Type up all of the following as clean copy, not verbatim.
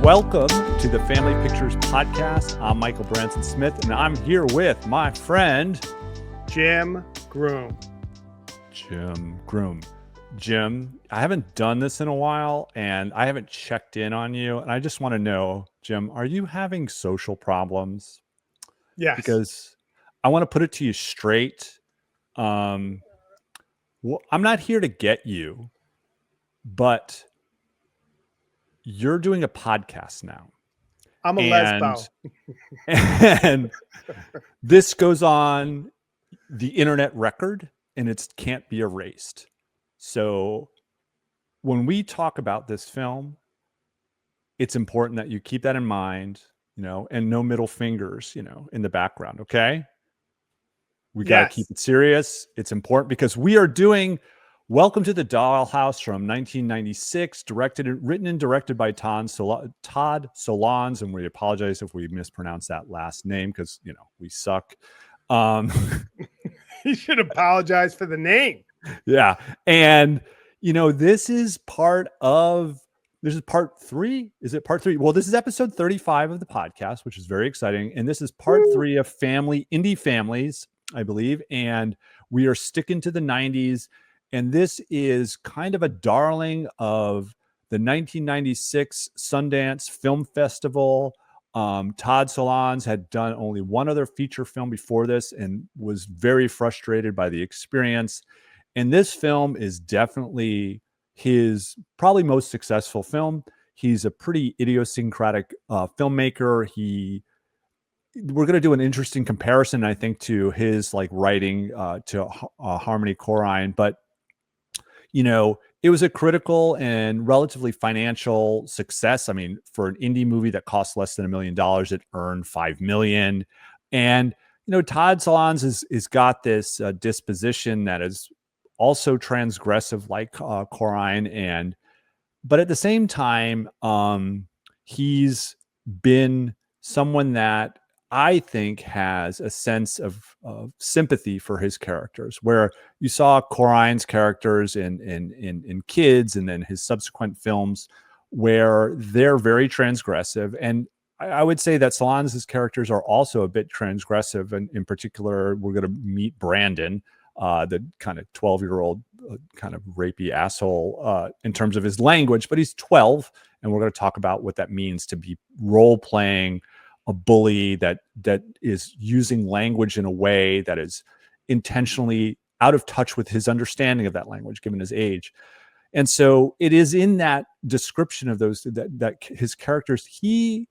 Welcome to the Family Pictures Podcast. I'm Michael Branson Smith, and I'm here with my friend Jim Groom. Jim, I haven't done this in a while, and I haven't checked in on you. And I just want to know, Jim, are you having social problems? Yes. Because I want to put it to you straight. Well, I'm not here to get you, but you're doing a podcast now. I'm a lesbo. And this goes on the internet record and it can't be erased. So when we talk about this film, it's important that you keep that in mind, and no middle fingers, in the background. Okay. We got to keep it serious. It's important because we are doing Welcome to the Dollhouse from 1996, written and directed by Todd Solondz, and we apologize if we mispronounce that last name because we suck. You should apologize for the name. Yeah, and this is part 3. Is it part 3? Well, this is episode 35 of the podcast, which is very exciting, and this is part 3 of indie families, I believe, and we are sticking to the 90s. And this is kind of a darling of the 1996 Sundance Film Festival. Todd Solondz had done only one other feature film before this and was very frustrated by the experience. And this film is definitely his probably most successful film. He's a pretty idiosyncratic filmmaker. We're going to do an interesting comparison, I think, to his writing to Harmony Korine, but it was a critical and relatively financial success. I mean, for an indie movie that cost less than $1 million, it earned $5 million. And, Todd Solondz is got this disposition that is also transgressive like Korine. But at the same time, he's been someone that I think has a sense of sympathy for his characters, where you saw Korine's characters in Kids and then his subsequent films where they're very transgressive. And I would say that Solondz's characters are also a bit transgressive. And in particular, we're going to meet Brandon, the kind of 12-year-old kind of rapey asshole in terms of his language, but he's 12. And we're going to talk about what that means to be role-playing a bully that is using language in a way that is intentionally out of touch with his understanding of that language, given his age. And so it is in that description of those that his characters, he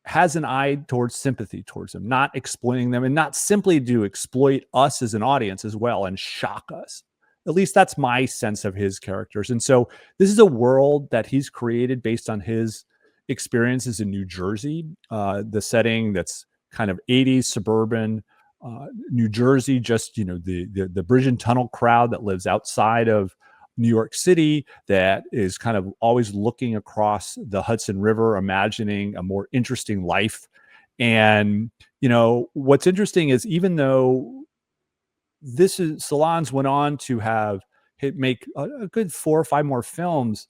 has an eye towards sympathy towards them, not exploiting them, and not simply to exploit us as an audience as well and shock us. At least that's my sense of his characters. And so this is a world that he's created based on his experiences in New Jersey, the setting that's kind of 80s suburban New Jersey, just the bridge and tunnel crowd that lives outside of New York City, that is kind of always looking across the Hudson River, imagining a more interesting life. And what's interesting is, even though Solondz went on to make a good 4 or 5 more films,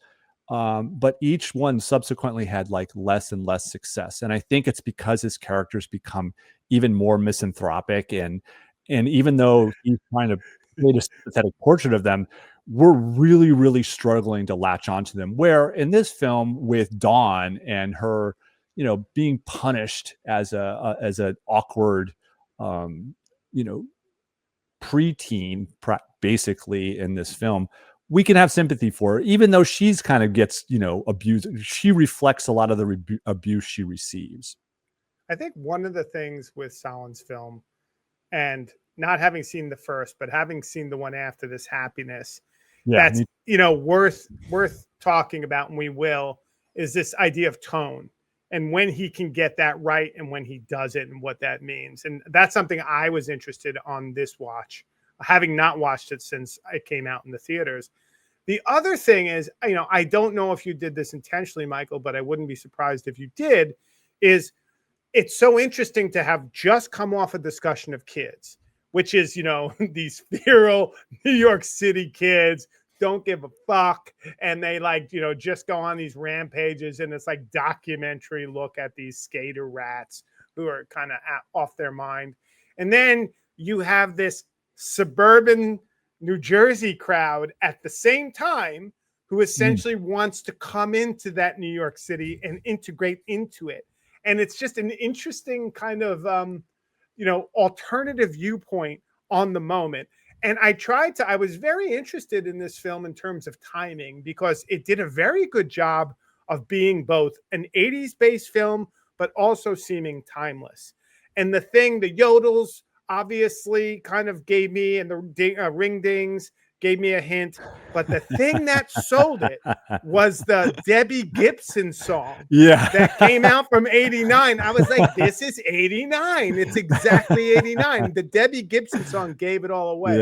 but each one subsequently had less and less success. And I think it's because his characters become even more misanthropic. And even though he's trying to create a sympathetic portrait of them, we're really, really struggling to latch onto them. Where in this film with Dawn and her, being punished as an awkward, preteen, basically in this film, we can have sympathy for her, even though she's kind of gets, abused. She reflects a lot of the abuse she receives. I think one of the things with Solondz' film, and not having seen the first, but having seen the one after this, Happiness, that's worth talking about, and we will, is this idea of tone and when he can get that right and when he doesn't and what that means. And that's something I was interested on this watch, having not watched it since it came out in the theaters. The other thing is, I don't know if you did this intentionally, Michael, but I wouldn't be surprised if you did, is it's so interesting to have just come off a discussion of Kids, which is, these feral New York City kids don't give a fuck. And they like, you know, just go on these rampages. And it's like documentary look at these skater rats who are kind of off their mind. And then you have this suburban New Jersey crowd at the same time who essentially wants to come into that New York City and integrate into it. And it's just an interesting kind of, you know, alternative viewpoint on the moment. And I was very interested in this film in terms of timing because it did a very good job of being both an 80s based film, but also seeming timeless. And the yodels obviously kind of gave me, and the ring dings gave me a hint. But the thing that sold it was the Debbie Gibson song that came out from 89. I was like, this is 89. It's exactly 89. The Debbie Gibson song gave it all away.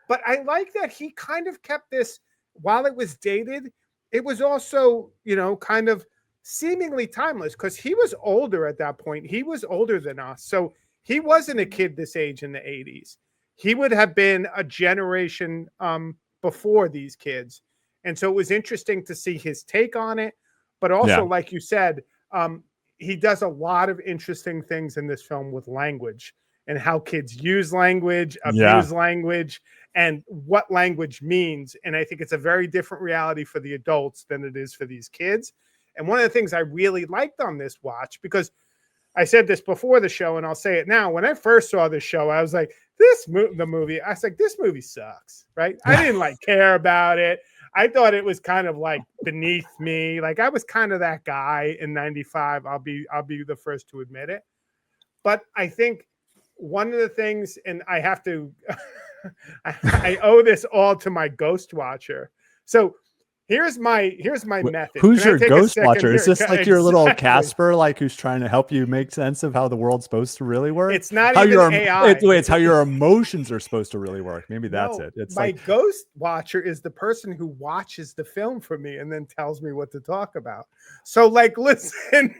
But I like that he kind of kept this, while it was dated, it was also, you know, kind of seemingly timeless because he was older at that point. He was older than us. So he wasn't a kid this age in the 80s. He would have been a generation before these kids. And so it was interesting to see his take on it. But also, like you said, he does a lot of interesting things in this film with language and how kids use language, abuse language, and what language means. And I think it's a very different reality for the adults than it is for these kids. And one of the things I really liked on this watch, because I said this before the show and I'll say it now, when I first saw this show, I was like, the movie, I was like, this movie sucks, right? I didn't like care about it. I thought it was kind of like beneath me. Like I was kind of that guy in 95. I'll be the first to admit it. But I think one of the things, and I have to, I owe this all to my ghost watcher. So here's my method. Who's your ghost watcher? Is this like your little Casper, like who's trying to help you make sense of how the world's supposed to really work? It's not even AI. It's how your emotions are supposed to really work. Maybe that's it. It's my ghost watcher is the person who watches the film for me and then tells me what to talk about. So like, listen,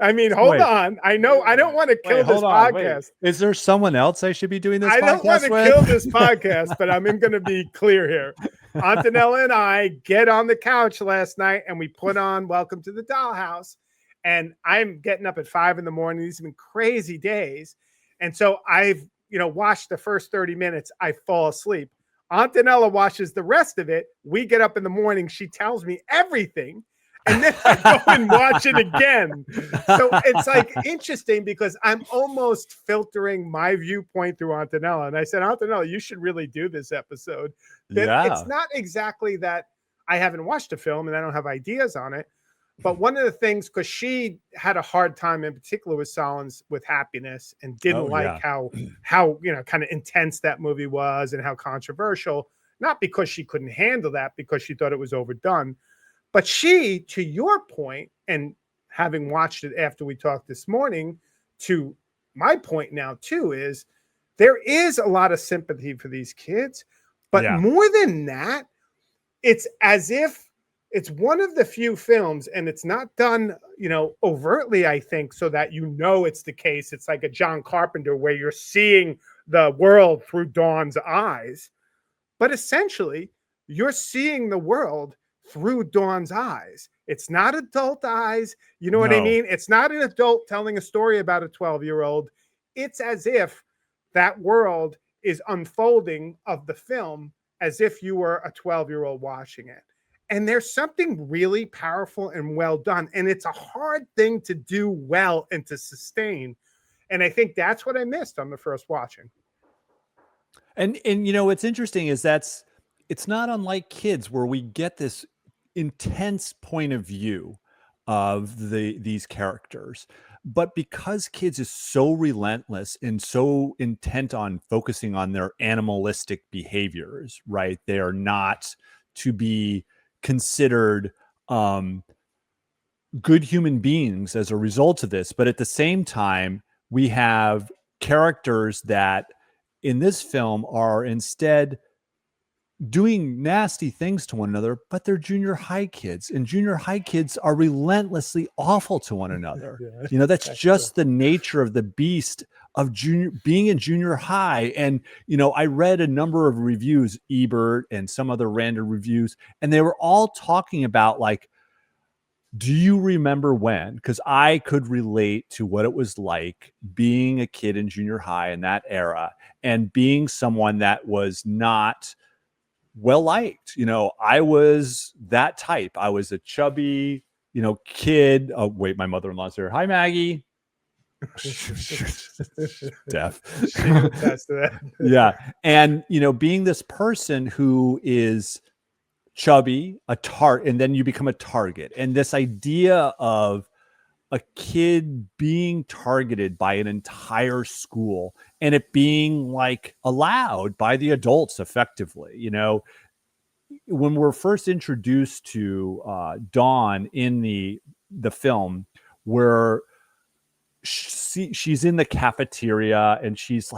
I mean, hold on. I know I don't want to kill this podcast. Is there someone else I should be doing this podcast with? I don't want to kill this podcast, but I'm going to be clear here. Antonella and I get on the couch last night and we put on Welcome to the Dollhouse, and I'm getting up at 5 a.m. These have been crazy days. And so I've, you know, watched the first 30 minutes. I fall asleep. Antonella watches the rest of it. We get up in the morning. She tells me everything. And then I go and watch it again. So it's like interesting because I'm almost filtering my viewpoint through Antonella. And I said, Antonella, you should really do this episode. It's not exactly that I haven't watched a film and I don't have ideas on it. But one of the things, because she had a hard time in particular with Solondz with Happiness and didn't like how, you know, kind of intense that movie was and how controversial, not because she couldn't handle that, because she thought it was overdone. But she, to your point, and having watched it after we talked this morning, to my point now too, is there is a lot of sympathy for these kids. But more than that, it's as if it's one of the few films, and it's not done, you know, overtly, I think, so that you know it's the case. It's like a John Carpenter where you're seeing the world through Dawn's eyes. But essentially, you're seeing the world through Dawn's eyes. It's not adult eyes. You know what I mean? It's not an adult telling a story about a 12-year-old. It's as if that world is unfolding of the film as if you were a 12-year-old watching it. And there's something really powerful and well done. And it's a hard thing to do well and to sustain. And I think that's what I missed on the first watching. And you know, what's interesting is it's not unlike Kids, where we get this intense point of view of these characters. But because Kids is so relentless and so intent on focusing on their animalistic behaviors, right? They are not to be considered good human beings as a result of this. But at the same time, we have characters that in this film are instead doing nasty things to one another, but they're junior high kids, and junior high kids are relentlessly awful to one another. You know, that's just the nature of the beast of being in junior high. And, you know, I read a number of reviews, Ebert and some other random reviews, and they were all talking about like, do you remember when? Because I could relate to what it was like being a kid in junior high in that era and being someone that was not well liked. You know, I was that type. I was a chubby, you know, kid. Oh, wait, my mother-in-law's here. Hi, Maggie. Deaf. She can attest to that. Yeah. And, you know, being this person who is chubby, and then you become a target. And this idea of a kid being targeted by an entire school and it being like allowed by the adults effectively, you know, when we're first introduced to Dawn in the film, where she's in the cafeteria and she's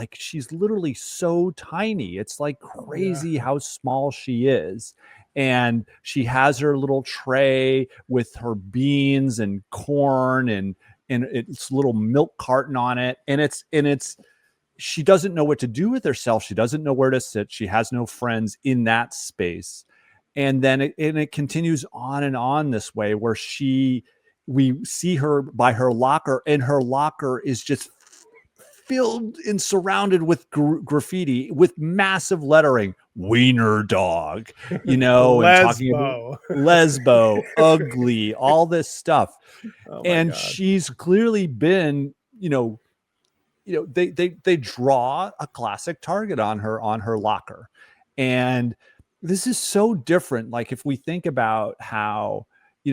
literally so tiny. It's like crazy how small she is. And she has her little tray with her beans and corn and it's little milk carton on it. And it's she doesn't know what to do with herself. She doesn't know where to sit. She has no friends in that space. And then it continues on and on this way where we see her by her locker, and her locker is just filled and surrounded with graffiti with massive lettering, Wiener dog, you know, and talking about lesbo, ugly, all this stuff. And God. She's clearly been, they draw a classic target on her locker. And this is so different. Like if we think about how,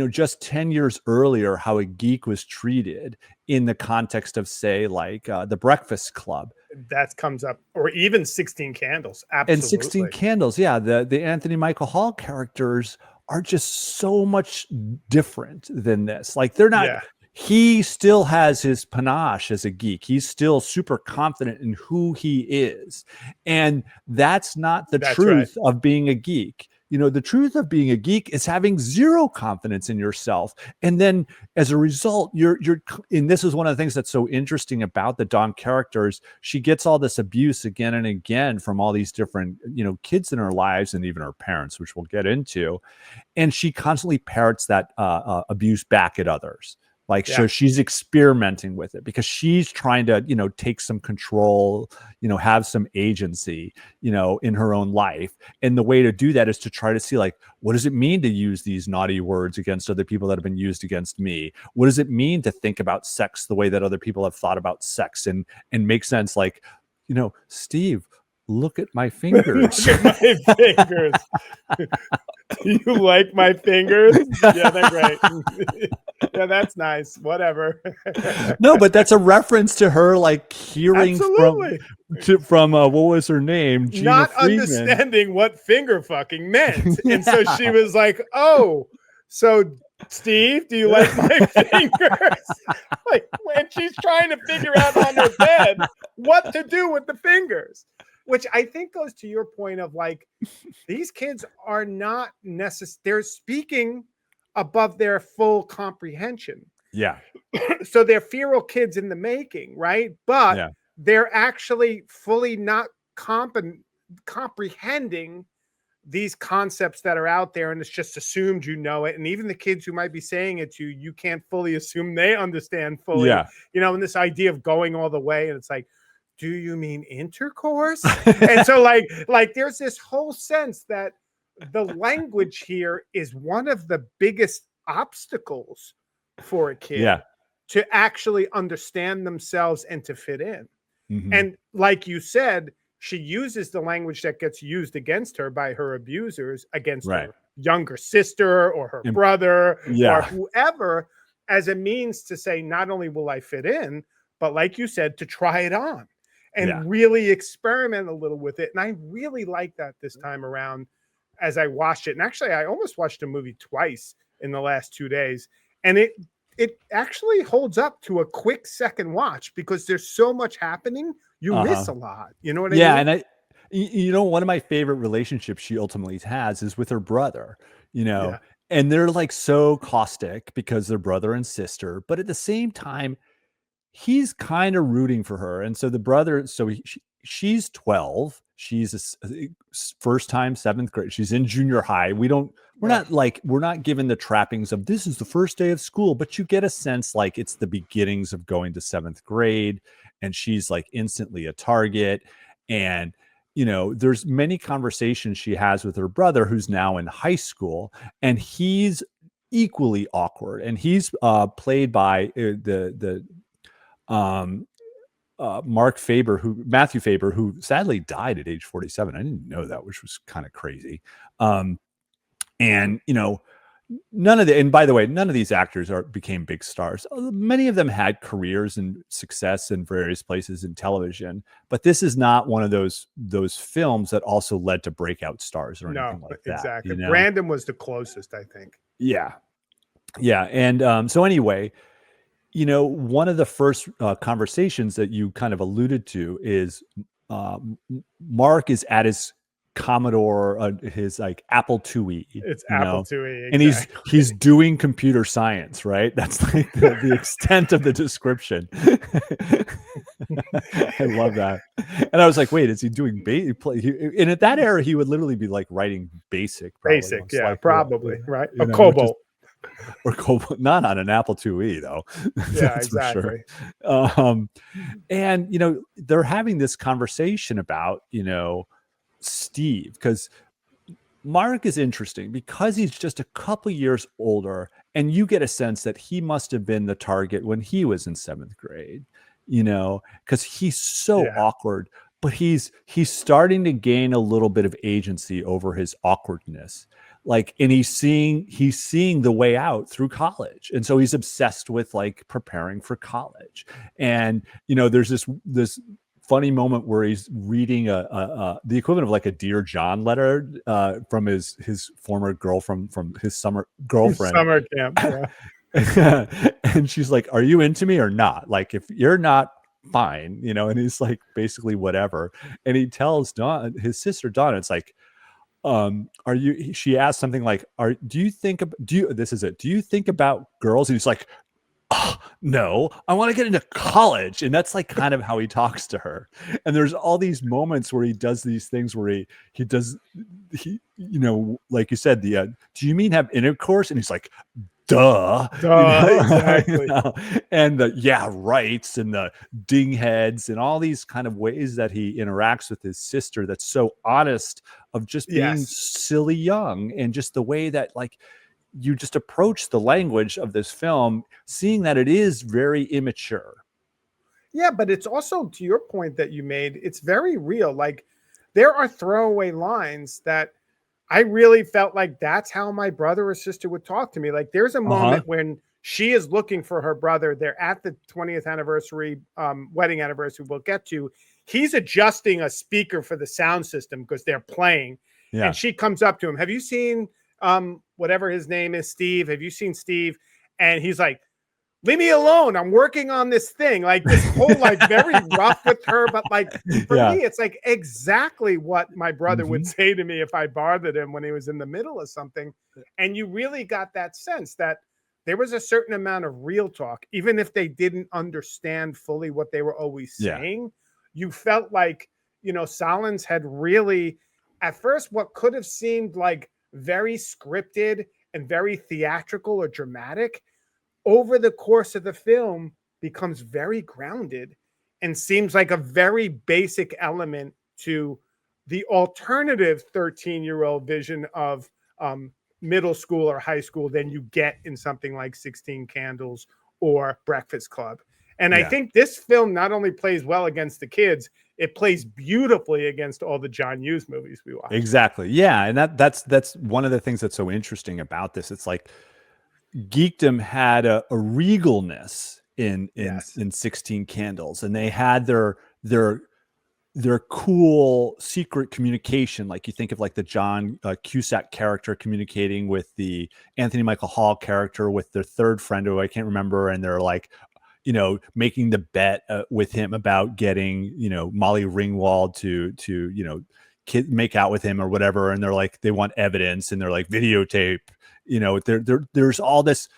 just 10 years earlier, how a geek was treated in the context of, say, like The Breakfast Club. That comes up, or even 16 Candles. Absolutely. And 16 Candles, yeah. The Anthony Michael Hall characters are just so much different than this. Like they're not... Yeah. He still has his panache as a geek. He's still super confident in who he is. And that's not the truth of being a geek. The truth of being a geek is having zero confidence in yourself. And then as a result, and this is one of the things that's so interesting about the Dawn characters. She gets all this abuse again and again from all these different, kids in her lives and even her parents, which we'll get into. And she constantly parrots that abuse back at others. So she's experimenting with it because she's trying to, take some control, have some agency, in her own life. And the way to do that is to try to see, like, what does it mean to use these naughty words against other people that have been used against me? What does it mean to think about sex the way that other people have thought about sex and make sense? Like, Steve, look at my fingers. Look at my fingers. You like my fingers? Yeah, they're great. Yeah, that's nice. Whatever. No, but that's a reference to her, like hearing from what was her name? Gina Not Friedman. Understanding what finger fucking meant, and so she was like, "Oh, so Steve, do you like my fingers?" Like when she's trying to figure out on her bed what to do with the fingers. Which I think goes to your point of like, these kids are not they're speaking above their full comprehension. Yeah. So they're feral kids in the making, right? But they're actually fully not comprehending these concepts that are out there, and it's just assumed it. And even the kids who might be saying it to you, you can't fully assume they understand fully. Yeah. And this idea of going all the way, and it's like, do you mean intercourse? And so like there's this whole sense that the language here is one of the biggest obstacles for a kid to actually understand themselves and to fit in. Mm-hmm. And like you said, she uses the language that gets used against her by her abusers against her younger sister or her brother or whoever as a means to say, not only will I fit in, but like you said, to try it on. And really experiment a little with it. And I really like that this time around as I watched it. And actually, I almost watched the movie twice in the last 2 days. And it actually holds up to a quick second watch because there's so much happening. You miss a lot. You know what I mean? Yeah. And one of my favorite relationships she ultimately has is with her brother, and they're like so caustic because they're brother and sister. But at the same time, he's kind of rooting for her. And so the brother, she's 12. She's a first time 7th grade. She's in junior high. We're not given the trappings of this is the first day of school, but you get a sense like it's the beginnings of going to 7th grade. And she's like instantly a target. And, there's many conversations she has with her brother, who's now in high school, and he's equally awkward. And he's played by Matthew Faber, who sadly died at age 47. I didn't know that, which was kind of crazy. And by the way, none of these actors became big stars. Many of them had careers and success in various places in television, but this is not one of those films that also led to breakout stars or anything like that. Exactly. Brandon was the closest, I think. Yeah. And so anyway, one of the first conversations that you kind of alluded to is Mark is at his Commodore, his like Apple IIe. It's Apple IIe, exactly. And he's doing computer science, right? That's like the extent of the description. I love that. And I was like, wait, is he doing and at that era, he would literally be like writing BASIC. Probably, right? A COBOL. Or COBOL, not on an Apple IIe though. Yeah, exactly. Sure. And they're having this conversation about Steve, because Mark is interesting because he's just a couple years older, and you get a sense that he must have been the target when he was in 7th grade, because he's so awkward, but he's starting to gain a little bit of agency over his awkwardness. Like, and he's seeing the way out through college. And so he's obsessed with like preparing for college. And, there's this funny moment where he's reading the equivalent of like a Dear John letter from his former girlfriend, from his summer girlfriend. Summer camp. Yeah. And she's like, are you into me or not? Like, if you're not, fine, and he's like, basically whatever. And he tells his sister Donna, it's like, she asked something like, do you think about girls? And he's like, oh, no, I want to get into college. And that's like kind of how he talks to her. And there's all these moments where he does these things where he like you said, do you mean have intercourse? And he's like, duh. Exactly. And the rights and the ding heads and all these kind of ways that he interacts with his sister, that's so honest, of just being silly young, and just the way that like you just approach the language of this film, seeing that it is very immature. Yeah, but it's also, to your point that you made, it's very real. Like, there are throwaway lines that I really felt like that's how my brother or sister would talk to me. Like, there's a moment when she is looking for her brother. They're at the 20th anniversary, wedding anniversary we'll get to. He's adjusting a speaker for the sound system because they're playing. Yeah. And she comes up to him. Have you seen whatever his name is, Steve? Have you seen Steve? And he's like, leave me alone. I'm working on this thing. Like, this whole, like, very rough with her. But like, for me, it's like exactly what my brother would say to me if I bothered him when he was in the middle of something. And you really got that sense that there was a certain amount of real talk, even if they didn't understand fully what they were always saying. You felt like, Solondz had really, at first, what could have seemed like very scripted and very theatrical or dramatic, over the course of the film becomes very grounded and seems like a very basic element to the alternative 13-year-old vision of middle school or high school than you get in something like 16 Candles or Breakfast Club. And I think this film not only plays well against the kids, it plays beautifully against all the John Hughes movies we watch. Exactly. Yeah. And that's one of the things that's so interesting about this. It's like geekdom had a regalness in 16 Candles, and they had their cool secret communication. Like, you think of like the John Cusack character communicating with the Anthony Michael Hall character with their third friend who I can't remember, and they're like, making the bet with him about getting, Molly Ringwald to make out with him or whatever. And they're like, they want evidence, and they're like, videotape, there's all this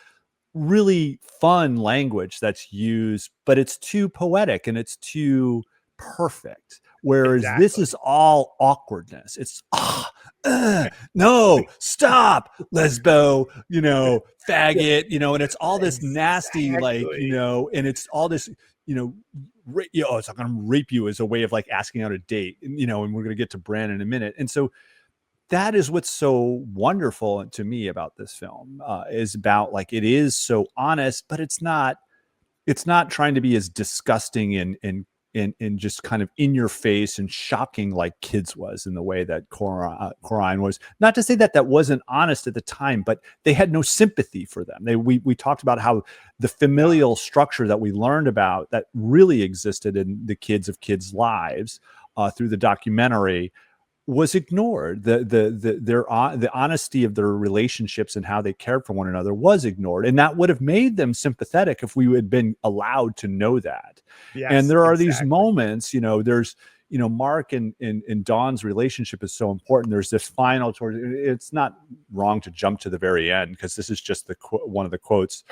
really fun language that's used, but it's too poetic and it's too perfect. Whereas this is all awkwardness. It's no, stop, lesbo, faggot, and it's all this nasty, like, and it's all this, it's like, I'm gonna rape you as a way of like asking out a date, and we're gonna get to Brandon in a minute. And so that is what's so wonderful to me about this film, is about, like, it is so honest, but it's not trying to be as disgusting and just kind of in your face and shocking like Kids was, in the way that Coraline was. Not to say that that wasn't honest at the time, but they had no sympathy for them. We talked about how the familial structure that we learned about that really existed in the kids' lives through the documentary was ignored. The honesty of their relationships and how they cared for one another was ignored, and that would have made them sympathetic if we had been allowed to know that. Yes, and there are these moments, there's Mark and Dawn's relationship is so important. There's this final towards, it's not wrong to jump to the very end, because this is just one of the quotes.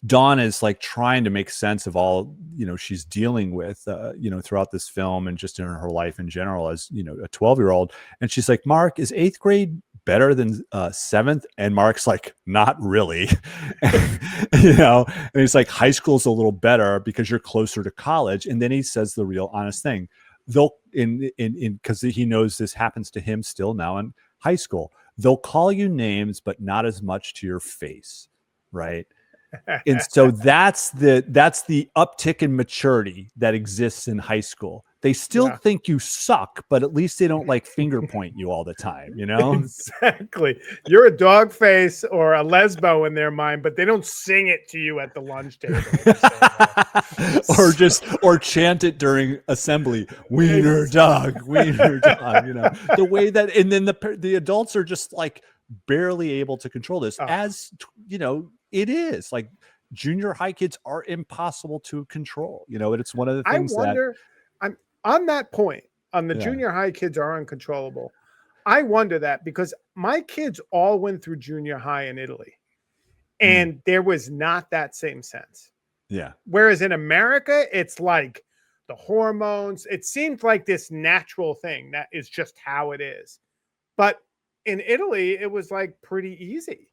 Dawn is like trying to make sense of all, she's dealing with, throughout this film and just in her life in general as, a 12-year-old. And she's like, Mark, is 8th grade better than 7th? And Mark's like, not really. And he's like, high school's a little better because you're closer to college. And then he says the real honest thing. They'll because he knows this happens to him still now in high school. They'll call you names, but not as much to your face. Right. And so that's the uptick in maturity that exists in high school. They still think you suck, but at least they don't like finger point you all the time, Exactly. You're a dog face or a lesbo in their mind, but they don't sing it to you at the lunch table. or chant it during assembly. Wiener dog, wiener dog, the way that, and then the adults are just like barely able to control this, as it is like junior high kids are impossible to control, and it's one of the things I'm on that point on the junior high kids are uncontrollable. I wonder that because my kids all went through junior high in Italy and there was not that same sense. Yeah. Whereas in America, it's like the hormones, it seems like this natural thing that is just how it is. But in Italy, it was like pretty easy.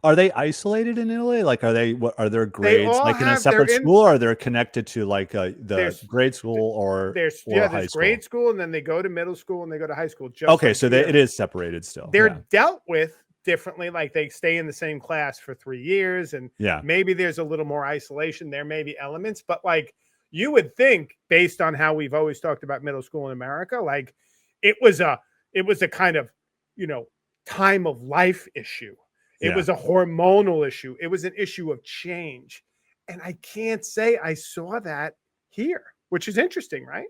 Are they isolated in Italy? Like, are their grades like in a separate school, or are they connected to like the grade school or there's grade school, and then they go to middle school and they go to high school. Okay, so it is separated still. They're dealt with differently. Like they stay in the same class for 3 years, and maybe there's a little more isolation. There may be elements, but like you would think, based on how we've always talked about middle school in America, like it was a kind of time of life issue. It was a hormonal issue. It was an issue of change. And I can't say I saw that here, which is interesting, right?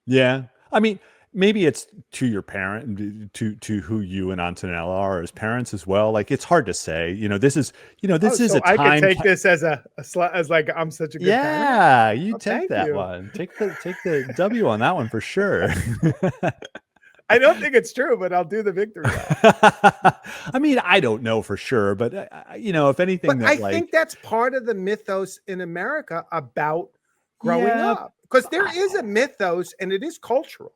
Yeah. I mean, maybe it's to your parent, to who you and Antonella are as parents as well. Like, it's hard to say, this is a time. I can take this as like, I'm such a good parent. Yeah, you take that one. Take the W on that one for sure. I don't think it's true, but I'll do the victory lap. I mean, I don't know for sure, but if anything, I think that's part of the mythos in America about growing up, because there is a mythos and it is cultural.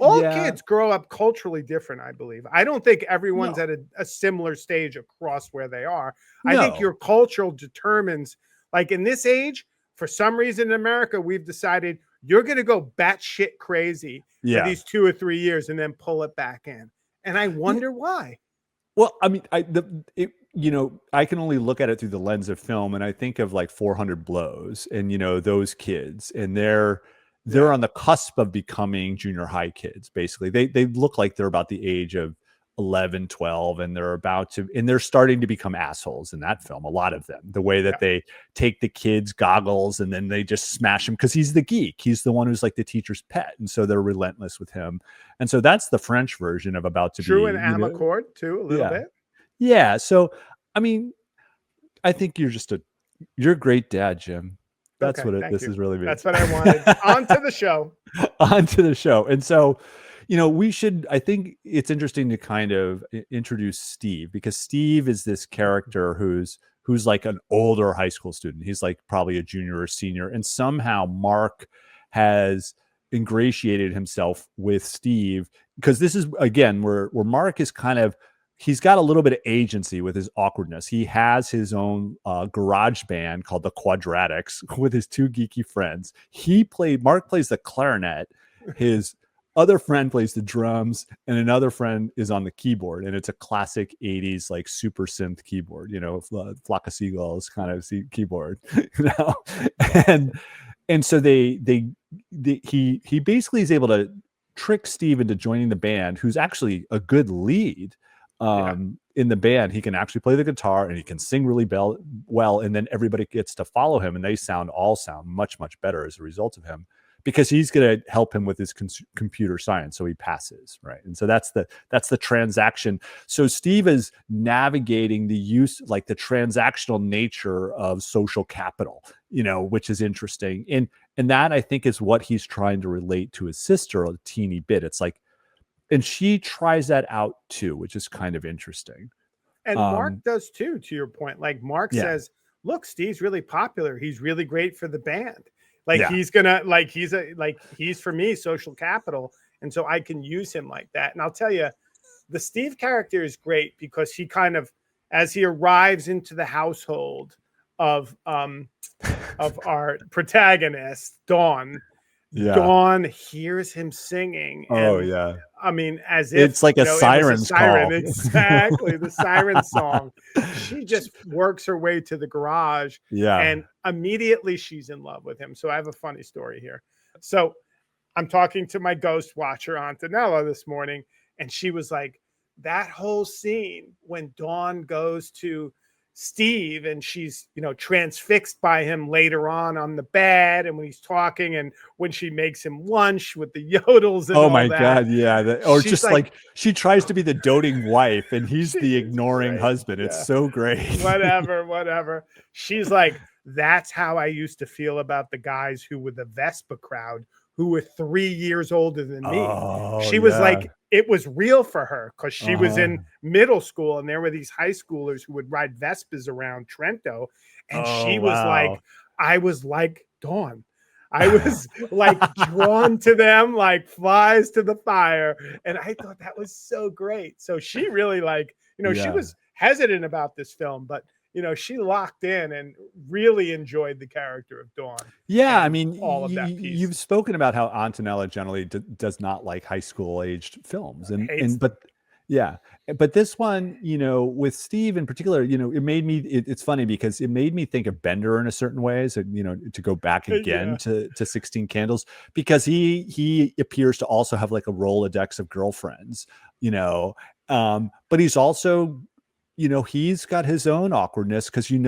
All kids grow up culturally different, I believe. I don't think everyone's at a similar stage across where they are. I think your cultural determines, like in this age, for some reason in America, we've decided you're going to go batshit crazy for these 2 or 3 years and then pull it back in. And I wonder why. Well, I mean, I can only look at it through the lens of film, and I think of like 400 Blows and, those kids, and they're on the cusp of becoming junior high kids. Basically, they look like they're about the age of 11, 12, and they're starting to become assholes in that film. A lot of them, the way that they take the kids' goggles and then they just smash him because he's the geek. He's the one who's like the teacher's pet. And so they're relentless with him. And so that's the French version of About to Be. True in Amarcord too, a little bit. Yeah. So, I mean, I think you're a great dad, Jim. That's this is really. That's what I wanted. On to the show. On to the show. And so, I think it's interesting to kind of introduce Steve, because Steve is this character who's who's like an older high school student. He's like probably a junior or senior. And somehow Mark has ingratiated himself with Steve, because this is again where Mark is kind of, he's got a little bit of agency with his awkwardness. He has his own garage band called the Quadratics with his two geeky friends. Mark plays the clarinet. His other friend plays the drums, and another friend is on the keyboard. And it's a classic 80s, like super synth keyboard, Flock of Seagulls kind of keyboard, and so he basically is able to trick Steve into joining the band, who's actually a good lead. In the band. He can actually play the guitar and he can sing really well, and then everybody gets to follow him, and they all sound much better as a result of him, because he's going to help him with his computer science, so he passes, right? And so that's the transaction. So Steve is navigating the transactional nature of social capital, which is interesting, and that I think is what he's trying to relate to his sister a teeny bit. It's like, and she tries that out too, which is kind of interesting. And Mark does too, to your point. Like Mark says, look, Steve's really popular. He's really great for the band. Like he's gonna, he's for me, social capital. And so I can use him like that. And I'll tell you, the Steve character is great because he kind of, as he arrives into the household of our protagonist, Dawn, Dawn hears him singing. And, I mean, as if it's like a siren call. Exactly. The siren song. She just works her way to the garage. And immediately she's in love with him. So I have a funny story here. So I'm talking to my ghost watcher, Antonella, this morning, and she was like, that whole scene when Dawn goes to Steve and she's, transfixed by him later on the bed, and when he's talking, and when she makes him lunch with the yodels and all that. God, yeah. Or just like she tries to be the doting wife and he's the ignoring husband. It's so great. Whatever. She's like, that's how I used to feel about the guys who were the Vespa crowd, who were 3 years older than me. She was like, it was real for her because she was in middle school, and there were these high schoolers who would ride Vespas around Trento. And she was like, I was like Dawn. I was like drawn to them like flies to the fire. And I thought that was so great. So she really she was hesitant about this film, but she locked in and really enjoyed the character of Dawn. Yeah, I mean, all of that piece. You've spoken about how Antonella generally does not like high school aged films, but this one, with Steve in particular, it made me. It's funny because it made me think of Bender in a certain way. So to go back again to 16 Candles, because he appears to also have like a Rolodex of girlfriends, but he's also, he's got his own awkwardness because, he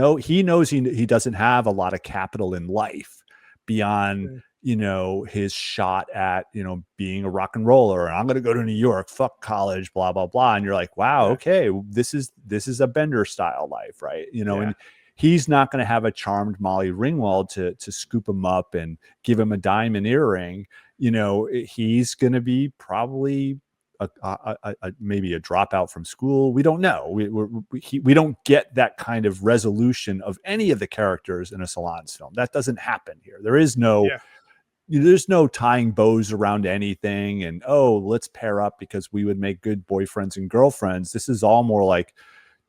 knows he doesn't have a lot of capital in life beyond, his shot at, being a rock and roller. And I'm going to go to New York, fuck college, blah, blah, blah. And you're like, wow, okay, this is a Bender style life, right? And he's not going to have a charmed Molly Ringwald to scoop him up and give him a diamond earring. He's going to be probably maybe a dropout from school. We don't know. We don't get that kind of resolution of any of the characters in a Solondz film. That doesn't happen here. There is no, there's no tying bows around anything and, let's pair up because we would make good boyfriends and girlfriends. This is all more like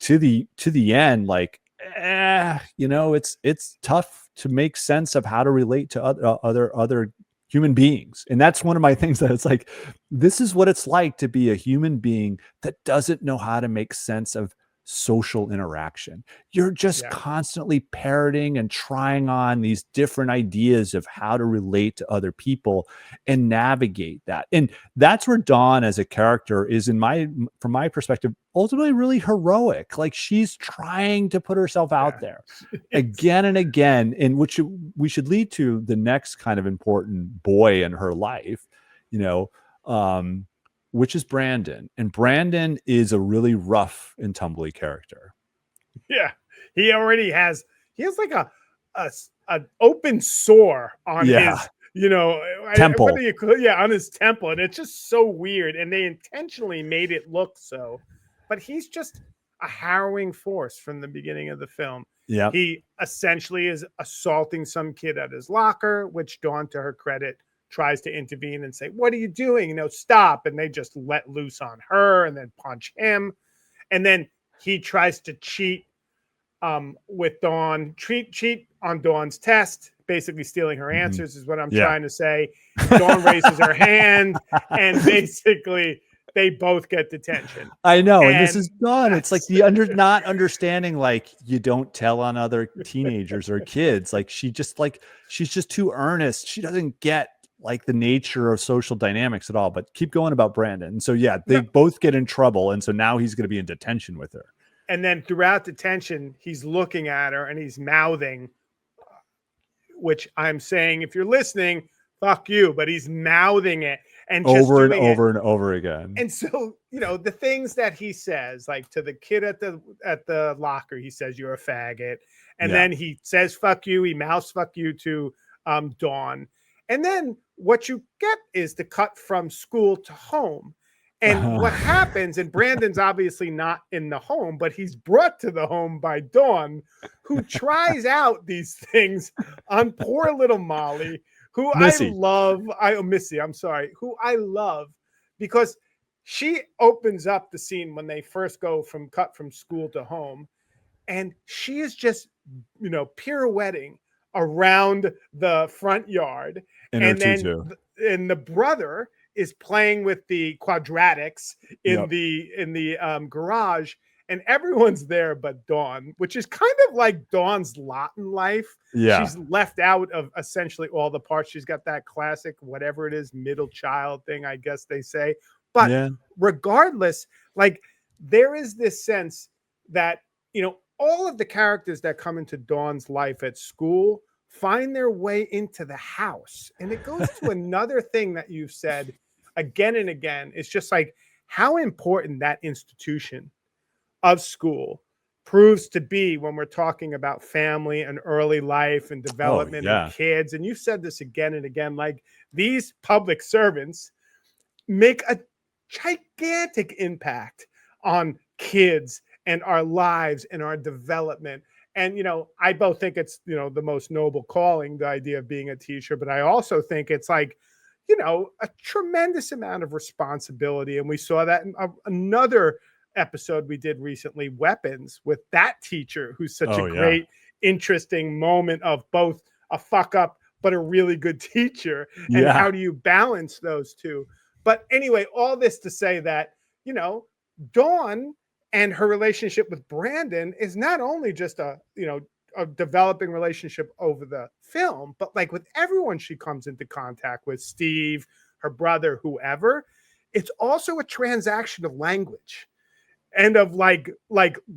to the end, like, it's tough to make sense of how to relate to other human beings. And that's one of my things, that it's like, this is what it's like to be a human being that doesn't know how to make sense of social interaction. You're just constantly parroting and trying on these different ideas of how to relate to other people and navigate that. And that's where Dawn as a character is, from my perspective, ultimately really heroic. Like, she's trying to put herself out there again and again, and which we should lead to the next kind of important boy in her life, which is Brandon. And Brandon is a really rough and tumbly character. Yeah. He has like an open sore on his, temple. On his temple. And it's just so weird. And they intentionally made it look so, but he's just a harrowing force from the beginning of the film. Yeah. He essentially is assaulting some kid at his locker, which Dawn, to her credit, tries to intervene and say, "What are you doing? Stop." And they just let loose on her and then punch him. And then he tries to cheat with Dawn, cheat on Dawn's test, basically stealing her answers is what I'm trying to say. Dawn raises her hand, and basically they both get detention. I know, and this is Dawn. It's like the not understanding, like, you don't tell on other teenagers or kids. Like she's just too earnest. She doesn't get like the nature of social dynamics at all. But keep going about Brandon. So yeah, they both get in trouble, and so now he's going to be in detention with her. And then throughout detention, he's looking at her and he's mouthing, which I'm saying, if you're listening, fuck you, but he's mouthing it and just over and over and over again. And so, the things that he says, like to the kid at the locker, he says, "You're a faggot." And then he says, "Fuck you." He mouths "fuck you" to Dawn. And then what you get is the cut from school to home. And what happens, and Brandon's obviously not in the home, but he's brought to the home by Dawn, who tries out these things on poor little Molly, who Missy. Missy, I'm sorry, who I love, because she opens up the scene when they first go cut from school to home, and she is just, pirouetting around the front yard. And then the brother is playing with the quadratics in the garage, and everyone's there but Dawn, which is kind of like Dawn's lot in life. She's left out of essentially all the parts. She's got that classic, whatever it is, middle child thing, I guess they say. But regardless, like, there is this sense that, all of the characters that come into Dawn's life at school find their way into the house. And it goes to another thing that you've said again and again. It's just like how important that institution of school proves to be when we're talking about family and early life and development of kids. And you've said this again and again, like, these public servants make a gigantic impact on kids and our lives and our development. And, I both think it's, the most noble calling, the idea of being a teacher, but I also think it's like, a tremendous amount of responsibility. And we saw that in another episode we did recently, Weapons, with that teacher who's such a great, interesting moment of both a fuck up, but a really good teacher. And how do you balance those two? But anyway, all this to say that, Dawn and her relationship with Brandon is not only just a developing relationship over the film, but like with everyone she comes into contact with, Steve, her brother, whoever, it's also a transaction of language and of like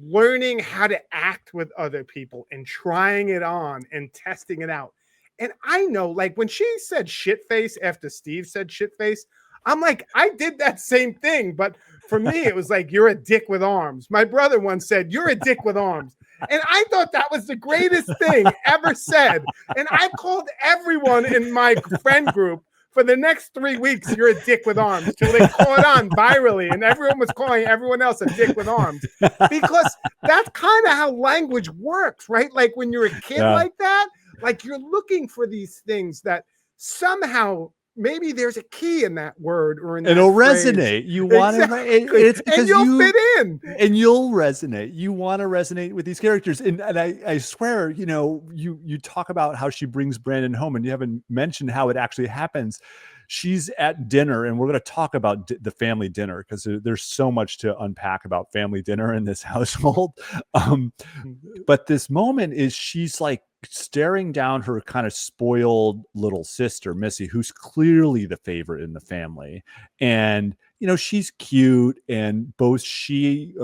learning how to act with other people and trying it on and testing it out. And I know, like, when she said shit face after Steve said shit face, I'm like, I did that same thing. But for me, it was like, "You're a dick with arms." My brother once said, "You're a dick with arms." And I thought that was the greatest thing ever said. And I called everyone in my friend group for the next 3 weeks, "You're a dick with arms," till they caught on virally. And everyone was calling everyone else a dick with arms, because that's kind of how language works, right? Like, when you're a kid like that, like, you're looking for these things that somehow maybe there's a key in that word or in that it'll phrase. Resonate. You want to, it's because and you'll fit in, and you'll resonate. You want to resonate with these characters. And I swear, you talk about how she brings Brandon home, and you haven't mentioned how it actually happens. She's at dinner, and we're going to talk about the family dinner, because there's so much to unpack about family dinner in this household. But this moment is, she's like staring down her kind of spoiled little sister, Missy, who's clearly the favorite in the family. And, she's cute, and both she,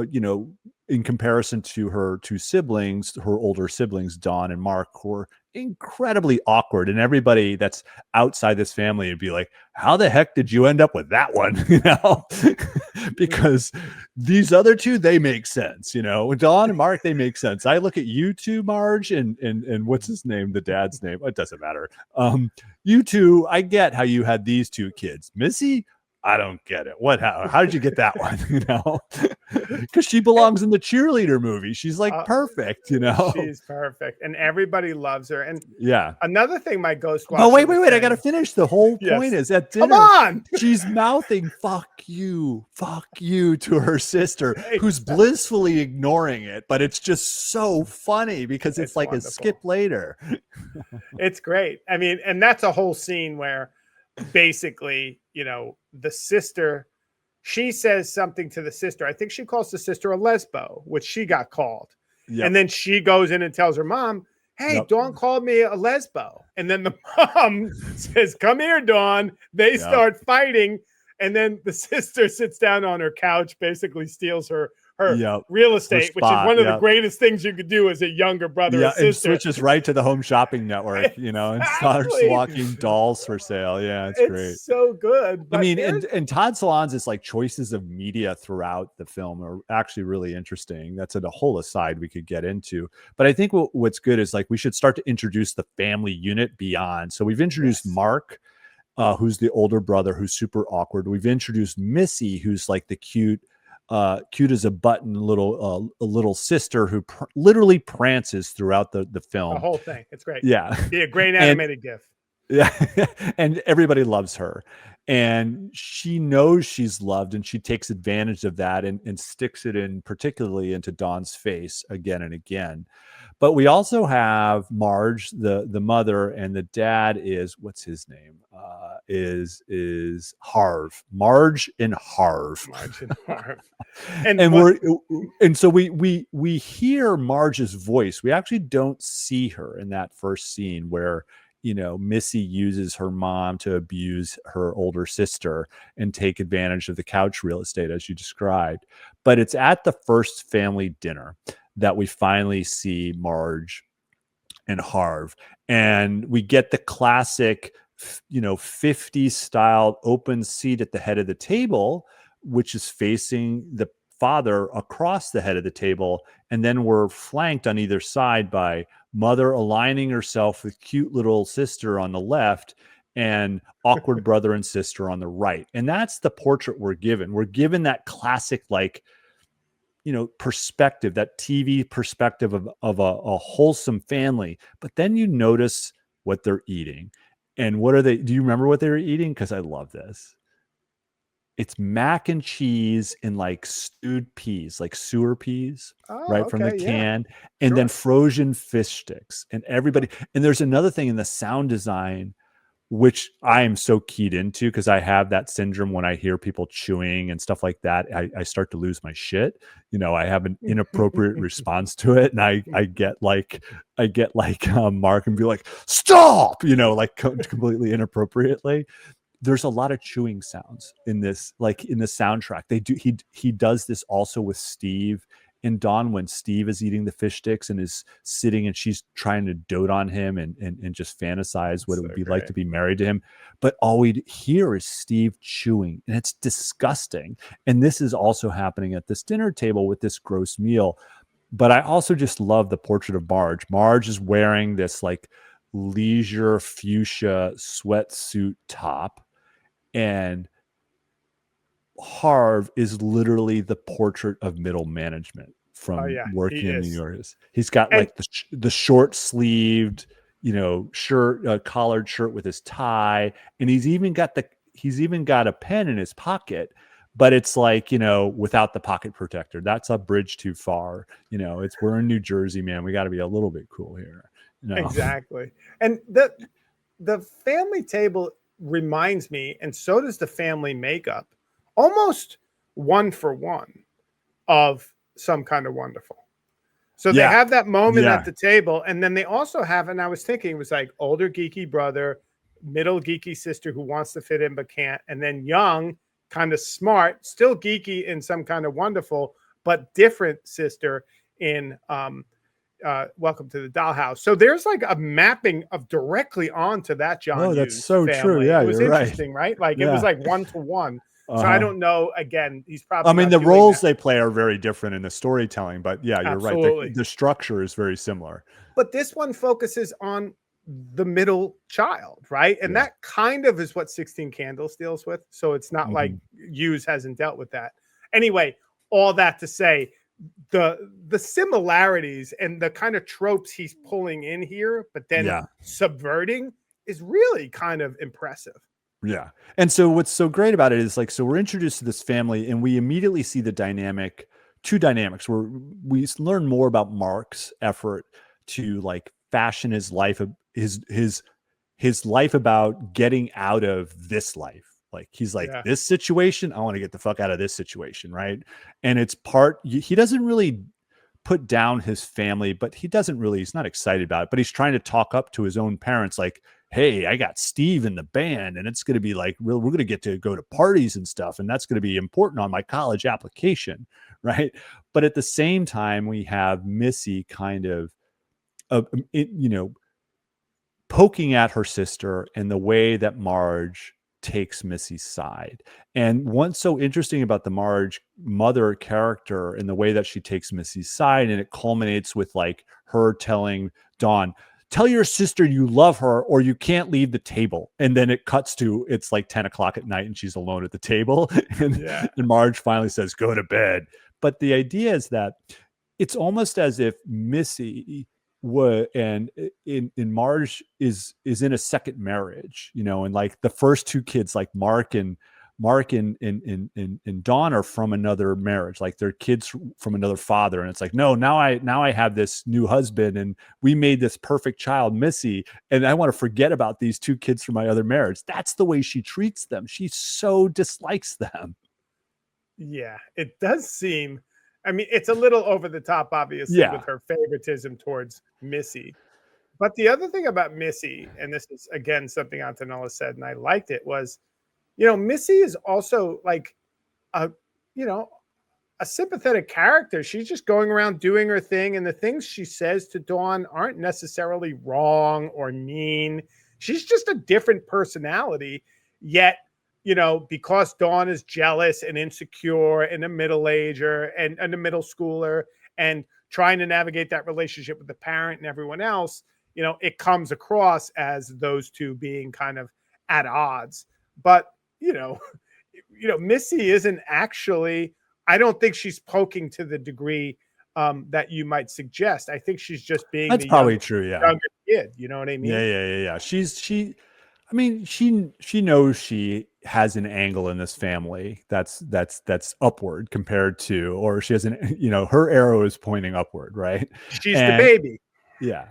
in comparison to her two siblings, her older siblings, Dawn and Mark, who are incredibly awkward. And everybody that's outside this family would be like, "How the heck did you end up with that one?" Because these other two, they make sense. Dawn and Mark, they make sense. I look at you two, Marge, and what's his name? The dad's name. It doesn't matter. You two, I get how you had these two kids. Missy, I don't get it. How did you get that one? Because she belongs in the cheerleader movie. She's like perfect, She's perfect, and everybody loves her. And yeah. another thing, my ghost. Oh, wait! I got to finish. The whole point is at dinner. Come on, she's mouthing fuck you" to her sister, who's blissfully ignoring it, but it's just so funny because it's like wonderful. A skip later. It's great. I mean, and that's a whole scene where basically, the sister, she says something to the sister. I think she calls the sister a lesbo, which she got called. Yep. And then she goes in and tells her mom, hey, Dawn called me a lesbo. And then the mom says, come here, Dawn. They start fighting. And then the sister sits down on her couch, basically steals her real estate, which is one of the greatest things you could do as a younger brother or sister. And switches right to the Home Shopping Network, and starts walking dolls for sale. Yeah, it's great. So good. I mean, and Todd Solondz' like choices of media throughout the film are actually really interesting. That's a whole aside we could get into. But I think what's good is like we should start to introduce the family unit beyond. So we've introduced Mark, who's the older brother, who's super awkward. We've introduced Missy, who's like the cute as a button little sister who literally prances throughout the film. The whole thing. It's great. Yeah. Be a great animated GIF. Yeah. And everybody loves her. And she knows she's loved, and she takes advantage of that and sticks it in particularly into Dawn's face again and again. But we also have Marge, the mother, and the dad is, what's his name? Is Harv. Marge and Harv. And so we hear Marge's voice. We actually don't see her in that first scene where Missy uses her mom to abuse her older sister and take advantage of the couch real estate, as you described. But it's at the first family dinner that we finally see Marge and Harv. And we get the classic, 50s style open seat at the head of the table, which is facing the father across the head of the table. And then we're flanked on either side by mother aligning herself with cute little sister on the left and awkward brother and sister on the right. And that's the portrait we're given. We're given that classic, perspective, that TV perspective of a wholesome family. But then you notice what they're eating. And what are they? Do you remember what they were eating? Because I love this. It's mac and cheese and like stewed peas, like sewer peas, from the can, and then frozen fish sticks. And there's another thing in the sound design, which I am so keyed into because I have that syndrome when I hear people chewing and stuff like that. I start to lose my shit. I have an inappropriate response to it, and I get like Mark and be like, stop, completely inappropriately. There's a lot of chewing sounds in this, like in the soundtrack. He does this also with Steve and Dawn when Steve is eating the fish sticks and is sitting and she's trying to dote on him and just fantasize what it would be like to be married to him. But all we hear is Steve chewing, and it's disgusting. And this is also happening at this dinner table with this gross meal. But I also just love the portrait of Marge. Marge is wearing this like leisure fuchsia sweatsuit top. And Harv is literally the portrait of middle management from working in New York. He's got like the short sleeved, shirt, collared shirt with his tie, and he's even got a pen in his pocket, but it's like, without the pocket protector. That's a bridge too far. We're in New Jersey, man. We got to be a little bit cool here. Exactly. And the family table reminds me, and so does the family makeup, almost one for one of Some Kind of Wonderful. So they have that moment at the table, and then they also have, and I was thinking, it was like older geeky brother, middle geeky sister who wants to fit in but can't, and then young, kind of smart, still geeky in Some Kind of Wonderful, but different sister in Welcome to the Dollhouse. So there's like a mapping of directly onto that John Hughes that's so family. true. Yeah, it was interesting, right? Like it was like one to one. So I don't know. Again, he's probably. I mean, the roles they play are very different in the storytelling, but yeah, you're Absolutely. right. The structure is very similar. But this one focuses on the middle child, right? And that kind of is what 16 Candles deals with. So it's not like Hughes hasn't dealt with that. Anyway, all that to say, the similarities and the kind of tropes he's pulling in here, but then subverting, is really kind of impressive. Yeah. And so what's so great about it is like, so we're introduced to this family and we immediately see the two dynamics where we learn more about Mark's effort to like fashion his life, his life about getting out of this life. Like he's like, this situation, I want to get the fuck out of this situation. Right. And it's he doesn't really put down his family, but he's not excited about it, but he's trying to talk up to his own parents. Like, hey, I got Steve in the band and it's going to be like, we're going to get to go to parties and stuff. And that's going to be important on my college application. Right. But at the same time, we have Missy kind of, poking at her sister and the way that Marge takes Missy's side. And what's so interesting about the Marge mother character and the way that she takes Missy's side, and it culminates with like her telling Dawn, tell your sister you love her or you can't leave the table. And then it cuts to, it's like 10 o'clock at night and she's alone at the table. And Marge finally says, go to bed. But the idea is that it's almost as if Missy in Marge is in a second marriage, and like the first two kids, like Mark and Dawn are from another marriage, like they're kids from another father. And it's like, no, now I have this new husband and we made this perfect child, Missy, and I want to forget about these two kids from my other marriage. That's the way she treats them. She so dislikes them. Yeah, it does seem, I mean, it's a little over the top, obviously, with her favoritism towards Missy. But the other thing about Missy, and this is, again, something Antonella said, and I liked it, was, Missy is also like a sympathetic character. She's just going around doing her thing. And the things she says to Dawn aren't necessarily wrong or mean. She's just a different personality. Yet, because Dawn is jealous and insecure and a middle-ager and a middle schooler and trying to navigate that relationship with the parent and everyone else, it comes across as those two being kind of at odds. But, Missy isn't actually, I don't think she's poking to the degree that you might suggest. I think she's just being that's probably true. Yeah. Younger kid. You know what I mean? Yeah. She knows she has an angle in this family that's upward compared to, or she has her arrow is pointing upward, right? She's the baby. Yeah.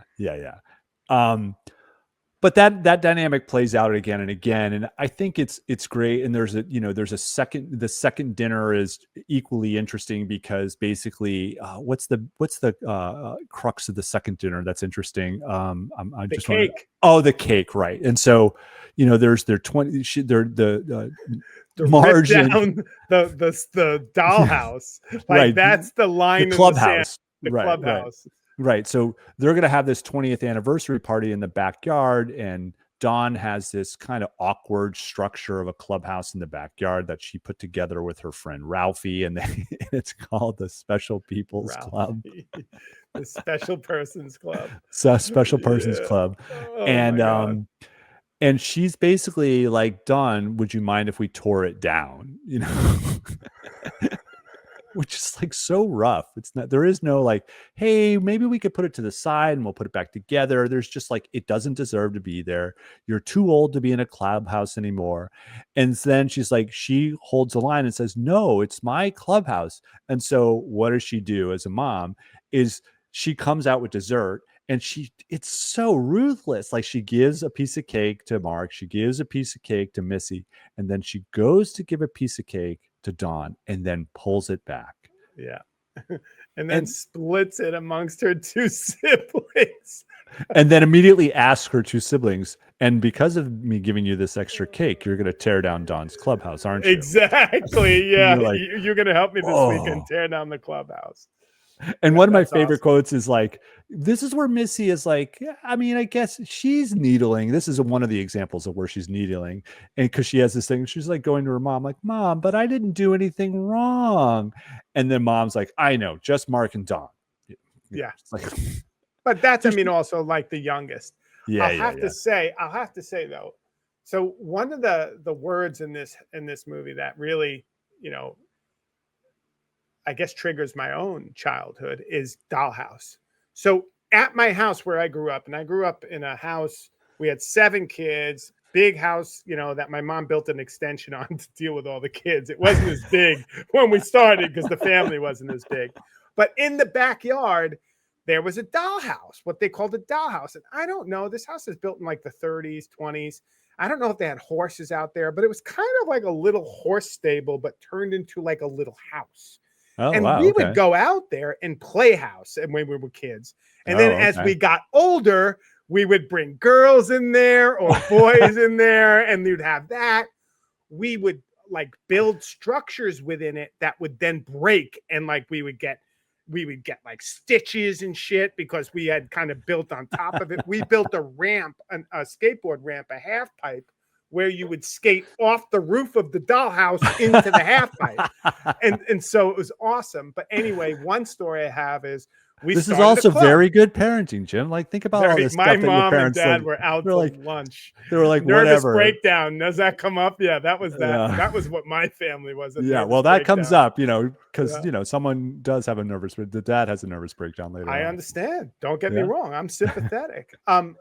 But that dynamic plays out again and again, and I think it's great. And there's the second dinner is equally interesting because basically, what's the crux of the second dinner that's interesting? The cake. The cake, right? And so, there's their 20. The Marge down the dollhouse, like right. That's the line. The clubhouse, the clubhouse. Right. So they're going to have this 20th anniversary party in the backyard, and Dawn has this kind of awkward structure of a clubhouse in the backyard that she put together with her friend Ralphie, and it's called the Special People's Club. The Special Persons Club. So Special Persons Club. Oh, and she's basically like, Dawn, would you mind if we tore it down? Which is like so rough. It's not, there is no like, hey, maybe we could put it to the side and we'll put it back together. There's just like, it doesn't deserve to be there. You're too old to be in a clubhouse anymore. And then she's like, she holds the line and says, no, it's my clubhouse. And so what does she do as a mom is she comes out with dessert, and it's so ruthless. Like, she gives a piece of cake to Mark. She gives a piece of cake to Missy. And then she goes to give a piece of cake to Dawn and then pulls it back. Yeah. and then splits it amongst her two siblings. And then immediately asks her two siblings, and because of me giving you this extra cake, you're going to tear down Dawn's clubhouse, aren't you? Exactly. Yeah. You're going to help me this weekend tear down the clubhouse. And one of my favorite quotes is like, this is where Missy is like, I mean, I guess she's needling. This is one of the examples of where she's needling. And because she has this thing, she's like going to her mom, like, Mom, but I didn't do anything wrong. And then Mom's like, I know, just Mark and Dawn. Yeah. Like, but that's, I mean, also like the youngest. I'll have to say though. So one of the words in this movie that really, I guess triggers my own childhood is Dollhouse. So at my house where I grew up, and I grew up in a house, we had 7 kids, big house, that my mom built an extension on to deal with all the kids. It wasn't as big when we started because the family wasn't as big. But in the backyard, there was a dollhouse, what they called a dollhouse. And I don't know, this house is built in like the 30s, 20s. I don't know if they had horses out there, but it was kind of like a little horse stable, but turned into like a little house. Oh, and wow, we would go out there and play house and when we were kids. And then as we got older, we would bring girls in there or boys in there, and we'd have that. We would like build structures within it that would then break, and like we would get like stitches and shit because we had kind of built on top of it. We built a ramp, a skateboard ramp, a half pipe, where you would skate off the roof of the dollhouse into the half pipe. And so it was awesome. But anyway, one story I have is this is also very good parenting, Jim. Like, think about all this my stuff that mom your parents and dad like, were out to lunch. They were like, nervous whatever. breakdown. Does that come up? Yeah, that was that. Yeah. That was what my family was. Yeah, well, that comes up, because someone does have a nervous. The dad has a nervous breakdown later. I understand. Don't get me wrong. I'm sympathetic.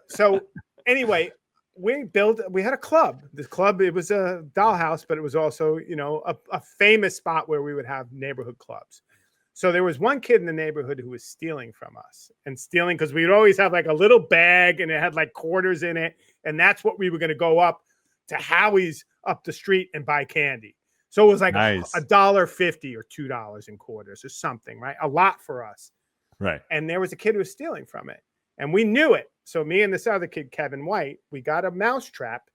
So anyway, we had a club. This club, it was a dollhouse, but it was also a famous spot where we would have neighborhood clubs. So there was one kid in the neighborhood who was stealing from us, and stealing because we'd always have like a little bag and it had like quarters in it. And that's what we were going to go up to Howie's up the street and buy candy. So it was like $1.50 or $2 in quarters or something, right? A lot for us. Right. And there was a kid who was stealing from it, and we knew it. So me and this other kid, Kevin White, we got a mouse trap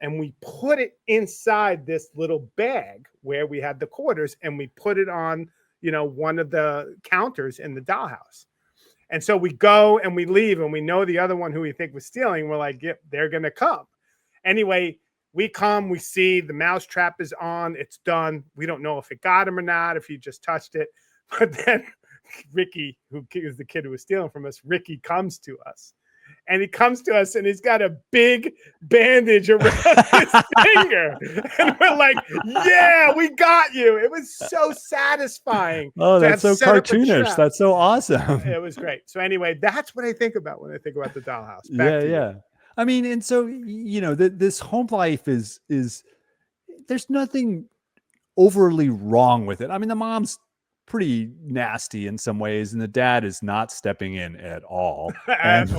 and we put it inside this little bag where we had the quarters, and we put it on one of the counters in the dollhouse. And so we go and we leave, and we know the other one who we think was stealing. We're like, yep, they're going to come. Anyway, we come, we see the mouse trap is on. It's done. We don't know if it got him or not, if he just touched it. But then Ricky, who is the kid who was stealing from us, Ricky comes to us. And he comes to us and he's got a big bandage around his finger. And we're like, yeah, we got you. It was so satisfying. Oh, that's so cartoonish. That's so awesome. It was great. So anyway, that's what I think about when I think about the dollhouse. Yeah. I mean, and so, this home life is there's nothing overly wrong with it. I mean, the mom's pretty nasty in some ways, and the dad is not stepping in at all. And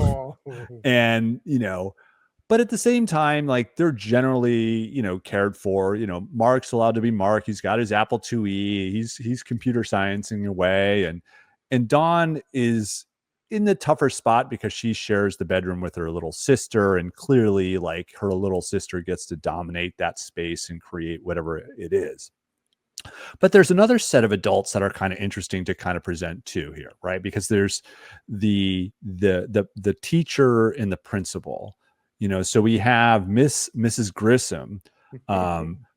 but at the same time, like, they're generally cared for. Mark's allowed to be Mark. He's got his Apple IIe. He's computer sciencing away, and Dawn is in the tougher spot because she shares the bedroom with her little sister, and clearly, like, her little sister gets to dominate that space and create whatever it is. But there's another set of adults that are kind of interesting to kind of present too here, right? Because there's the teacher and the principal, so we have Mrs. Grissom,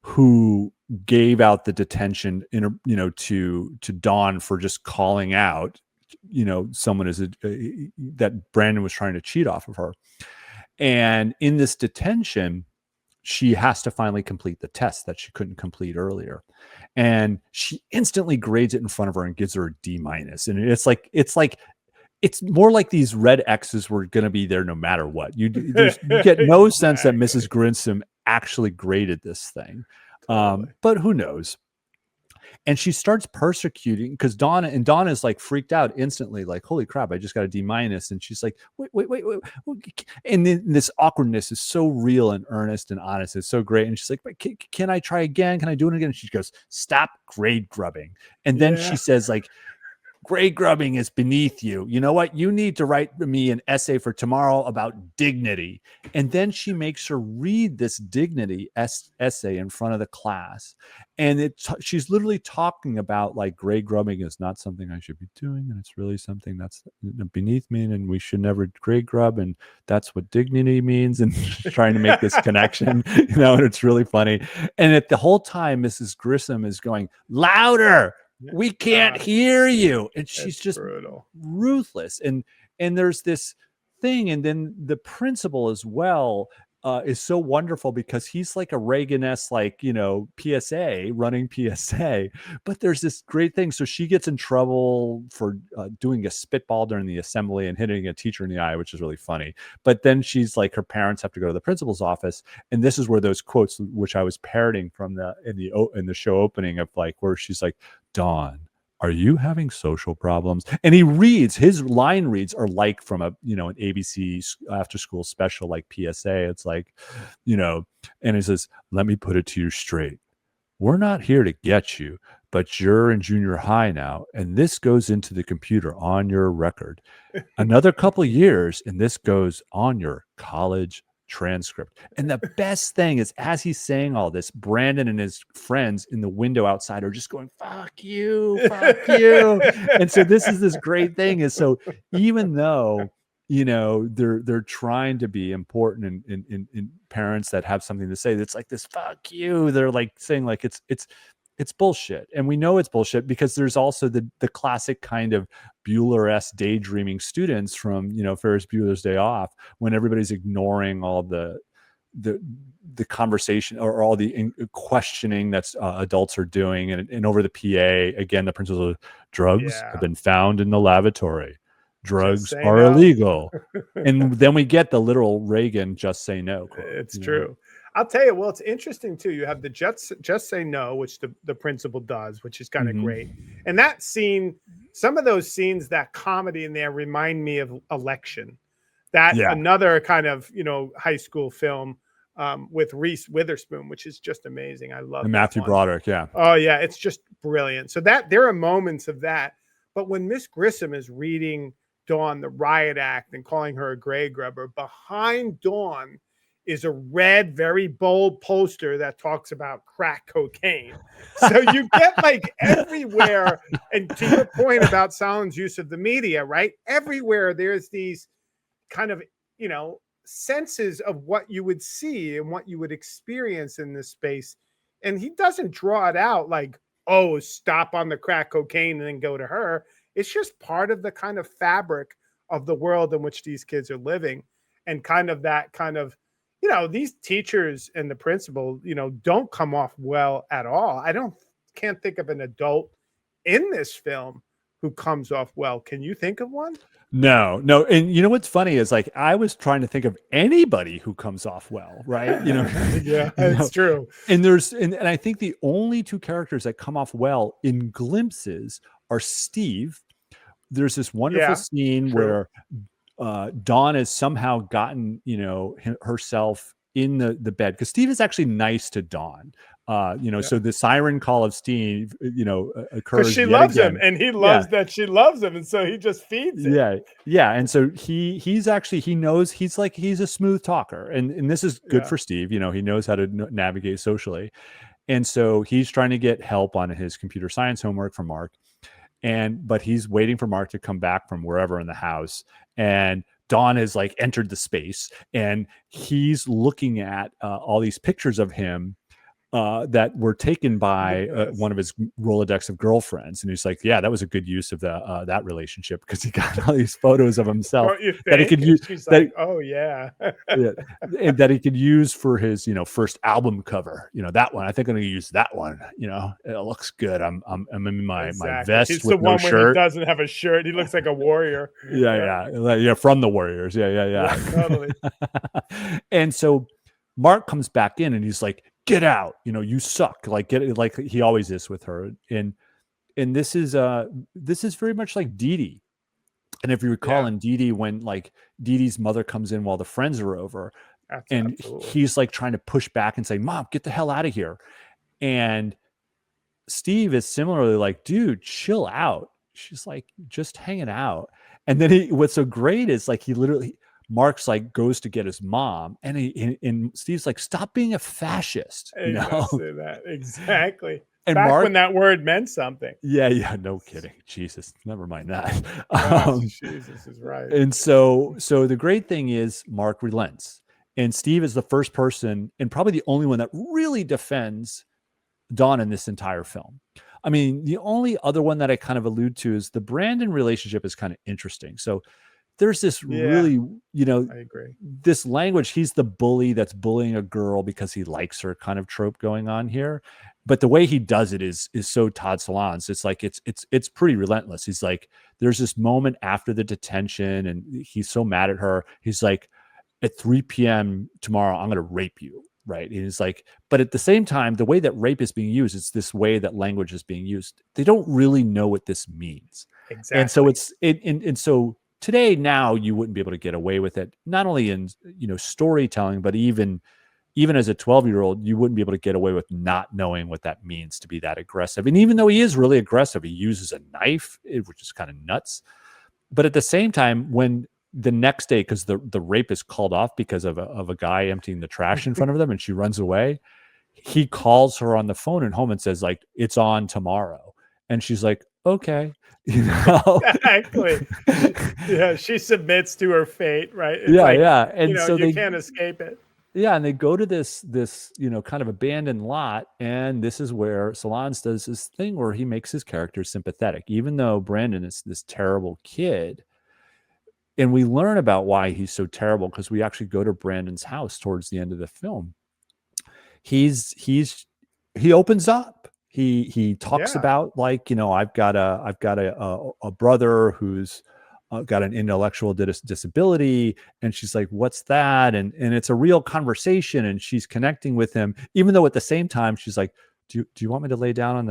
who gave out the detention to Dawn for just calling out, someone that Brandon was trying to cheat off of her. And in this detention, she has to finally complete the test that she couldn't complete earlier. And she instantly grades it in front of her and gives her a D-. And it's more like these red X's were going to be there no matter what. You get no sense that Mrs. Grissom actually graded this thing. But who knows? And she starts persecuting because Dawn is like freaked out instantly, like, holy crap, I just got a D-. And she's like, wait. And then this awkwardness is so real and earnest and honest. It's so great. And she's like, but can I try again? Can I do it again? And she goes, stop grade grubbing. And then she says, like, grade grubbing is beneath you. You know what? You need to write me an essay for tomorrow about dignity. And then she makes her read this dignity essay in front of the class. And she's literally talking about, like, grade grubbing is not something I should be doing. And it's really something that's beneath me. And we should never grade grub. And that's what dignity means. And trying to make this connection, and it's really funny. And at the whole time, Mrs. Grissom is going, louder. We can't hear you. And she's just brutal, ruthless. And there's this thing. And then the principal as well is so wonderful because he's like a Reagan-esque, like, PSA, running PSA. But there's this great thing. So she gets in trouble for doing a spitball during the assembly and hitting a teacher in the eye, which is really funny. But then she's like, her parents have to go to the principal's office, and this is where those quotes, which I was parroting from in the show opening, of like, where she's like, Dawn, are you having social problems? And his line reads are like from an ABC after school special, like PSA. It's like, and he says, let me put it to you straight. We're not here to get you, but you're in junior high now. And this goes into the computer on your record. Another couple years, and this goes on your college transcript. And the best thing is, as he's saying all this, Brandon and his friends in the window outside are just going, fuck you. And so this is this great thing is, so even though they're trying to be important in parents that have something to say, that's like this fuck you, they're like saying like it's bullshit. And we know it's bullshit because there's also the classic kind of Bueller-esque daydreaming students from, Ferris Bueller's Day Off, when everybody's ignoring all the conversation or all the questioning that's adults are doing. And over the PA, again, the principal, drugs have been found in the lavatory. Drugs are illegal. And then we get the literal Reagan "just say no" quote. It's true. I'll tell you, well, it's interesting too. You have the just say no, which the principal does, which is kind of great. And that scene, some of those scenes, that comedy in there remind me of Election. That another kind of, high school film with Reese Witherspoon, which is just amazing. I love Matthew Broderick. Yeah. Oh yeah. It's just brilliant. So that there are moments of that. But when Miss Grissom is reading Dawn the riot act and calling her a gray grubber, behind Dawn is a red, very bold poster that talks about crack cocaine. So you get like everywhere. And to your point about Solondz' use of the media, right? Everywhere there's these kind of, senses of what you would see and what you would experience in this space. And he doesn't draw it out like, oh, stop on the crack cocaine and then go to her. It's just part of the kind of fabric of the world in which these kids are living. And kind of that kind of, these teachers and the principal, don't come off well at all. Can't think of an adult in this film who comes off well. Can you think of one? No. And what's funny is, like, I was trying to think of anybody who comes off well, right? Yeah, it's true. And and I think the only two characters that come off well in glimpses are Steve. There's this wonderful scene where Dawn has somehow gotten, herself in the bed, because Steve is actually nice to Dawn. So the siren call of Steve, occurs. She loves him, and he loves that she loves him, and so he just feeds it. Yeah. And so he's actually, he knows, he's a smooth talker, and this is good for Steve. He knows how to navigate socially, and so he's trying to get help on his computer science homework from Mark. But he's waiting for Mark to come back from wherever in the house, and Dawn has like entered the space, and he's looking at all these pictures of him that were taken by one of his Rolodex of girlfriends, and he's like, "Yeah, that was a good use of that relationship, because he got all these photos of himself that he could use." Like, "Oh yeah." And that he could use for his first album cover. That one, I think I'm going to use that one. It looks good. I'm in my vest. He's with the one no when shirt. he doesn't have a shirt. He looks like a warrior. Yeah, from the Warriors. Yeah, totally. And so Mark comes back in, and he's like, "Get out, you suck." Like, get it, like he always is with her. And this is very much like Dee Dee. And if you recall in Dee Dee, when like Dee Dee's mother comes in while the friends are over, he's like trying to push back and say, "Mom, get the hell out of here." And Steve is similarly like, "Dude, chill out." She's like, "Just hanging out." And then what's so great is like, Mark's like goes to get his mom, and Steve's like, "Stop being a fascist." Say that exactly. And back Mark, when that word meant something. Yeah, no kidding. Jesus, never mind that. Jesus is right. And so the great thing is Mark relents, and Steve is the first person, and probably the only one, that really defends Dawn in this entire film. I mean, the only other one that I kind of allude to is the Brandon relationship is kind of interesting. So there's this really, I agree. this language, he's the bully that's bullying a girl because he likes her kind of trope going on here. But the way he does it is so Todd Solondz. It's like it's pretty relentless. He's like, there's this moment after the detention, and he's so mad at her. He's like, at 3 p.m. tomorrow, I'm gonna rape you. Right. And it's like, but at the same time, the way that rape is being used, it's this way that language is being used. They don't really know what this means. Exactly. And so and so today, now you wouldn't be able to get away with it, not only in, storytelling, but even as a 12-year-old, you wouldn't be able to get away with not knowing what that means to be that aggressive. And even though he is really aggressive, he uses a knife, which is kind of nuts. But at the same time, when the next day, because the rape is called off because of a guy emptying the trash in front of them and she runs away, he calls her on the phone at home and says, like, it's on tomorrow. And she's like, okay. Exactly. Yeah, she submits to her fate, right? It's yeah. And so you can't escape it. Yeah, and they go to this kind of abandoned lot, and this is where Solondz does this thing where he makes his character sympathetic, even though Brandon is this terrible kid. And we learn about why he's so terrible because we actually go to Brandon's house towards the end of the film. He opens up. He talks about, like, I've got a brother who's got an intellectual disability, and she's like, what's that? And it's a real conversation, and she's connecting with him, even though at the same time she's like, do you want me to lay down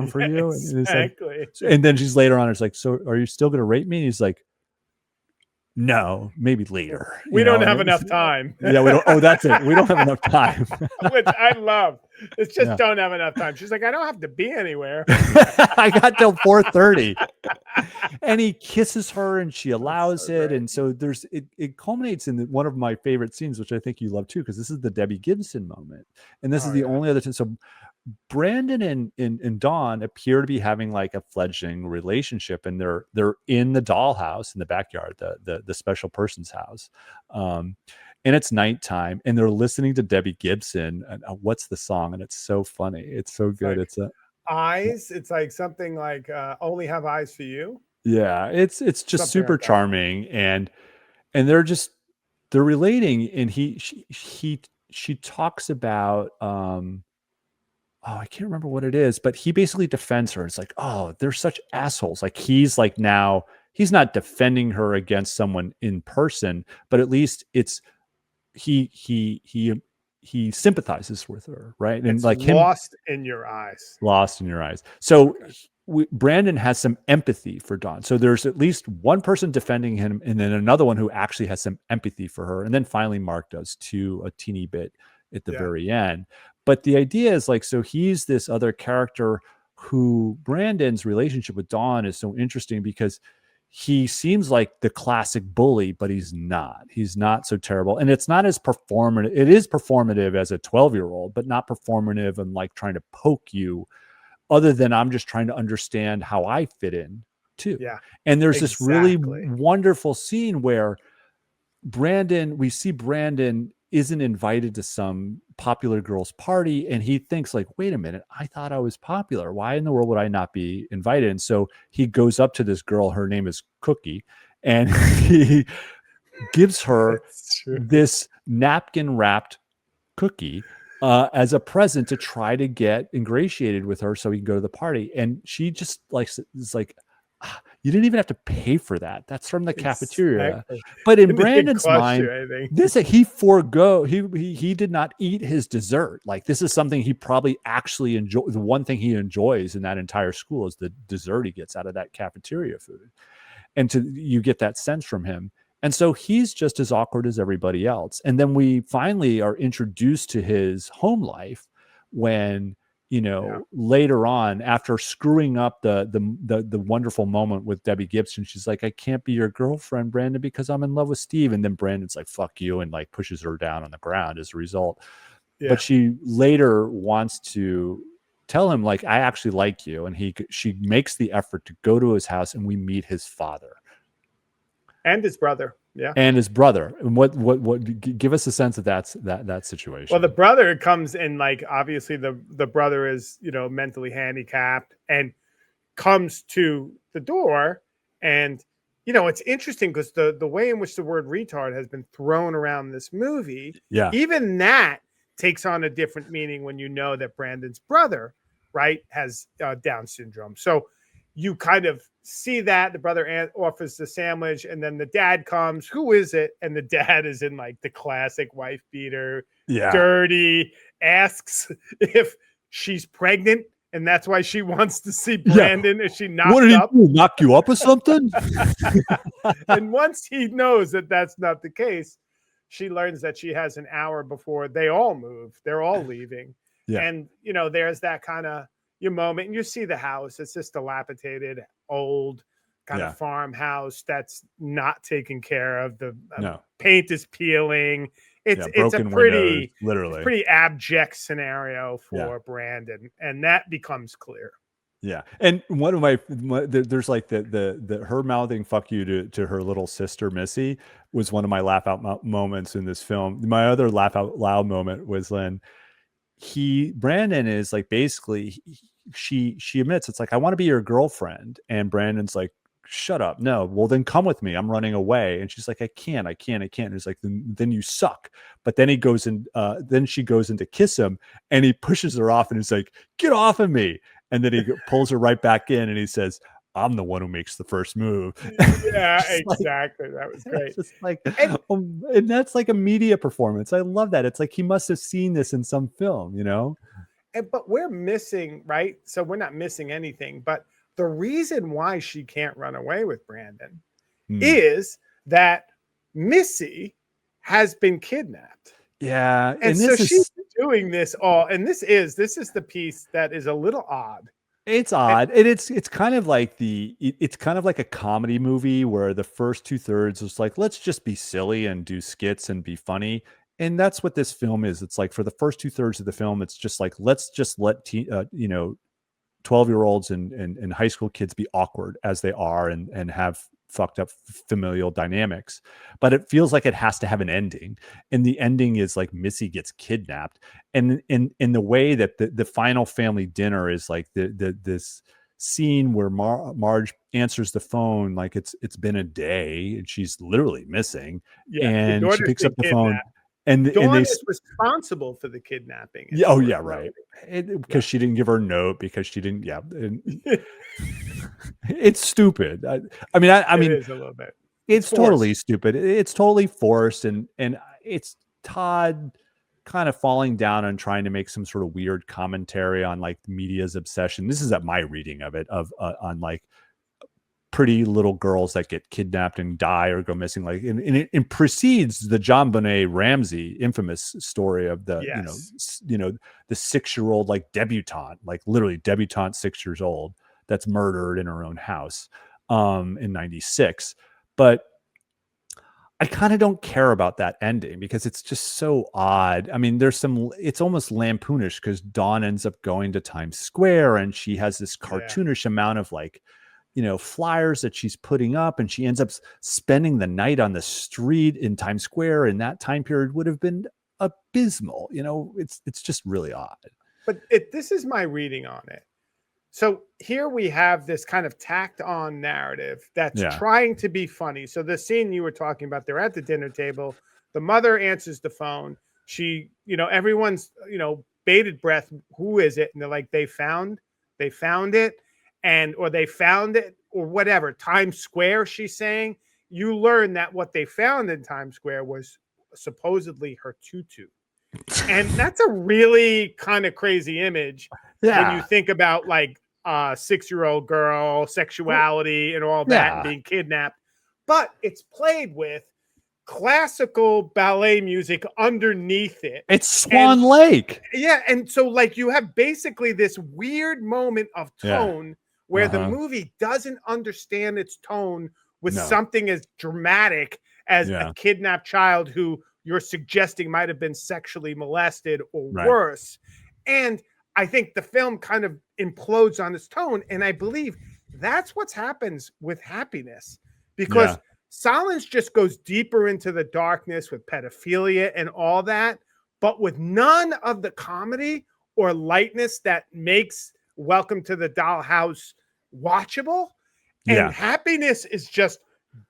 for you? Exactly. And then she's later on, it's like, so are you still going to rape me? And he's like, no, maybe later. We don't have enough time. Yeah, we don't. Oh, that's it. We don't have enough time. Which I love. It's just don't have enough time. She's like, I don't have to be anywhere. I got till 4:30. And he kisses her, and she allows it. And so it culminates in one of my favorite scenes, which I think you love too, because this is the Debbie Gibson moment. And this is the only other time. So Brandon and Dawn appear to be having like a fledgling relationship, and they're in the dollhouse in the backyard, the special person's house. And it's nighttime, and they're listening to Debbie Gibson. And what's the song? And it's so funny. It's so good. It's Eyes. It's like something like Only Have Eyes for You. Yeah, it's just something super like charming, and they're relating, and she talks about I can't remember what it is, but he basically defends her. It's like, oh, they're such assholes. Like, he's like, now he's not defending her against someone in person, but at least it's he sympathizes with her, right? And it's like lost in your eyes. So Brandon has some empathy for Dawn. So there's at least one person defending him, and then another one who actually has some empathy for her. And then finally Mark does too, a teeny bit at the very end. But the idea is like, so he's this other character who Brandon's relationship with Dawn is so interesting because he seems like the classic bully, but he's not so terrible. And it's not as performative. It is performative as a 12-year-old, but not performative and like trying to poke you, other than I'm just trying to understand how I fit in too. Yeah. And there's this really wonderful scene where we see Brandon isn't invited to some popular girl's party, and he thinks like, wait a minute, I thought I was popular. Why in the world would I not be invited? And so he goes up to this girl, her name is Cookie, and he gives her this napkin wrapped cookie as a present to try to get ingratiated with her so he can go to the party. And she just is like, you didn't even have to pay for that. That's from the cafeteria. But in Brandon's mind, he did not eat his dessert. Like, this is something he probably actually enjoys. The one thing he enjoys in that entire school is the dessert he gets out of that cafeteria food. And you get that sense from him. And so he's just as awkward as everybody else. And then we finally are introduced to his home life when, later on, after screwing up the wonderful moment with Debbie Gibson, she's like, I can't be your girlfriend, Brandon, because I'm in love with Steve. And then Brandon's like, fuck you, and like pushes her down on the ground as a result. Yeah. But she later wants to tell him, like, I actually like you. And she makes the effort to go to his house, and we meet his father. And his brother. Yeah. And his brother. And what give us a sense of that situation. Well, the brother comes in, like, obviously the brother is, mentally handicapped, and comes to the door, and you know, it's interesting because the way in which the word retard has been thrown around this movie, even that takes on a different meaning when you know that Brandon's brother, right, has Down syndrome. So you kind of see that the brother offers the sandwich, and then the dad comes. Who is it? And the dad is in like the classic wife beater, dirty, asks if she's pregnant, and that's why she wants to see Brandon. Is she knocked up? What did he do? Knock you up or something? And once he knows that that's not the case, she learns that she has an hour before they all move. They're all leaving. And, you know, there's that kind of your moment, and you see the house. It's this dilapidated, old kind of farmhouse that's not taken care of. The paint is peeling. It's a pretty, literally pretty abject scenario for Brandon, and that becomes clear. Yeah, and one of my there's like the her mouthing "fuck you" to her little sister Missy was one of my laugh out moments in this film. My other laugh out loud moment was when Brandon is like, basically she admits, it's like, I want to be your girlfriend, and Brandon's like, shut up, no, well then come with me, I'm running away. And she's like, I can't. And he's like, then you suck. But then he goes in, then she goes in to kiss him, and he pushes her off, and he's like, get off of me. And then he pulls her right back in, and he says, I'm the one who makes the first move. Yeah, exactly. That was great. Just like, and that's like a media performance. I love that. It's like he must have seen this in some film, you know? But we're missing, right? So we're not missing anything. But the reason why she can't run away with Brandon is that Missy has been kidnapped. Yeah. And so she's doing this all. And this is the piece that is a little odd. It's odd. And it's kind of like it's kind of like a comedy movie where the first 2/3 is like, let's just be silly and do skits and be funny. And that's what this film is. It's like, for the first 2/3 of the film, it's just like, let's just let 12-year-olds and high school kids be awkward as they are, and have fucked up familial dynamics. But it feels like it has to have an ending, and the ending is like Missy gets kidnapped, and in the way that the final family dinner is like this scene where Marge answers the phone like it's been a day and she's literally missing, and she picks up the phone. And Dawn is responsible for the kidnapping. Oh yeah, right. Because she didn't give her a note, because she didn't. Yeah, it's stupid. I mean, it is a little bit. It's totally stupid. It's totally forced, and it's Todd kind of falling down and trying to make some sort of weird commentary on like the media's obsession. This is at my reading of it, on like pretty little girls that get kidnapped and die or go missing, like, and it precedes the John Bonet Ramsey infamous story of the the 6-year-old like debutante, like literally debutante 6 years old, that's murdered in her own house in 96. But I kind of don't care about that ending because it's just so odd. I mean, it's almost lampoonish because Dawn ends up going to Times Square, and she has this cartoonish amount of like, flyers that she's putting up, and she ends up spending the night on the street in Times Square in that time period would have been abysmal. It's just really odd. But this is my reading on it. So here we have this kind of tacked on narrative that's trying to be funny. So the scene you were talking about, they're at the dinner table. The mother answers the phone. She, everyone's, bated breath. Who is it? And they're like, they found it. Or they found it, or whatever. Times Square, she's saying. You learn that what they found in Times Square was supposedly her tutu. And that's a really kind of crazy image when you think about like a 6-year-old girl, sexuality, and all that, and being kidnapped. But it's played with classical ballet music underneath it. It's Swan Lake. Yeah, and so like you have basically this weird moment of tone where the movie doesn't understand its tone with something as dramatic as a kidnapped child who you're suggesting might have been sexually molested or worse. And I think the film kind of implodes on its tone. And I believe that's what happens with Happiness, because Solondz just goes deeper into the darkness with pedophilia and all that, but with none of the comedy or lightness that makes Welcome to the Dollhouse watchable. And Happiness is just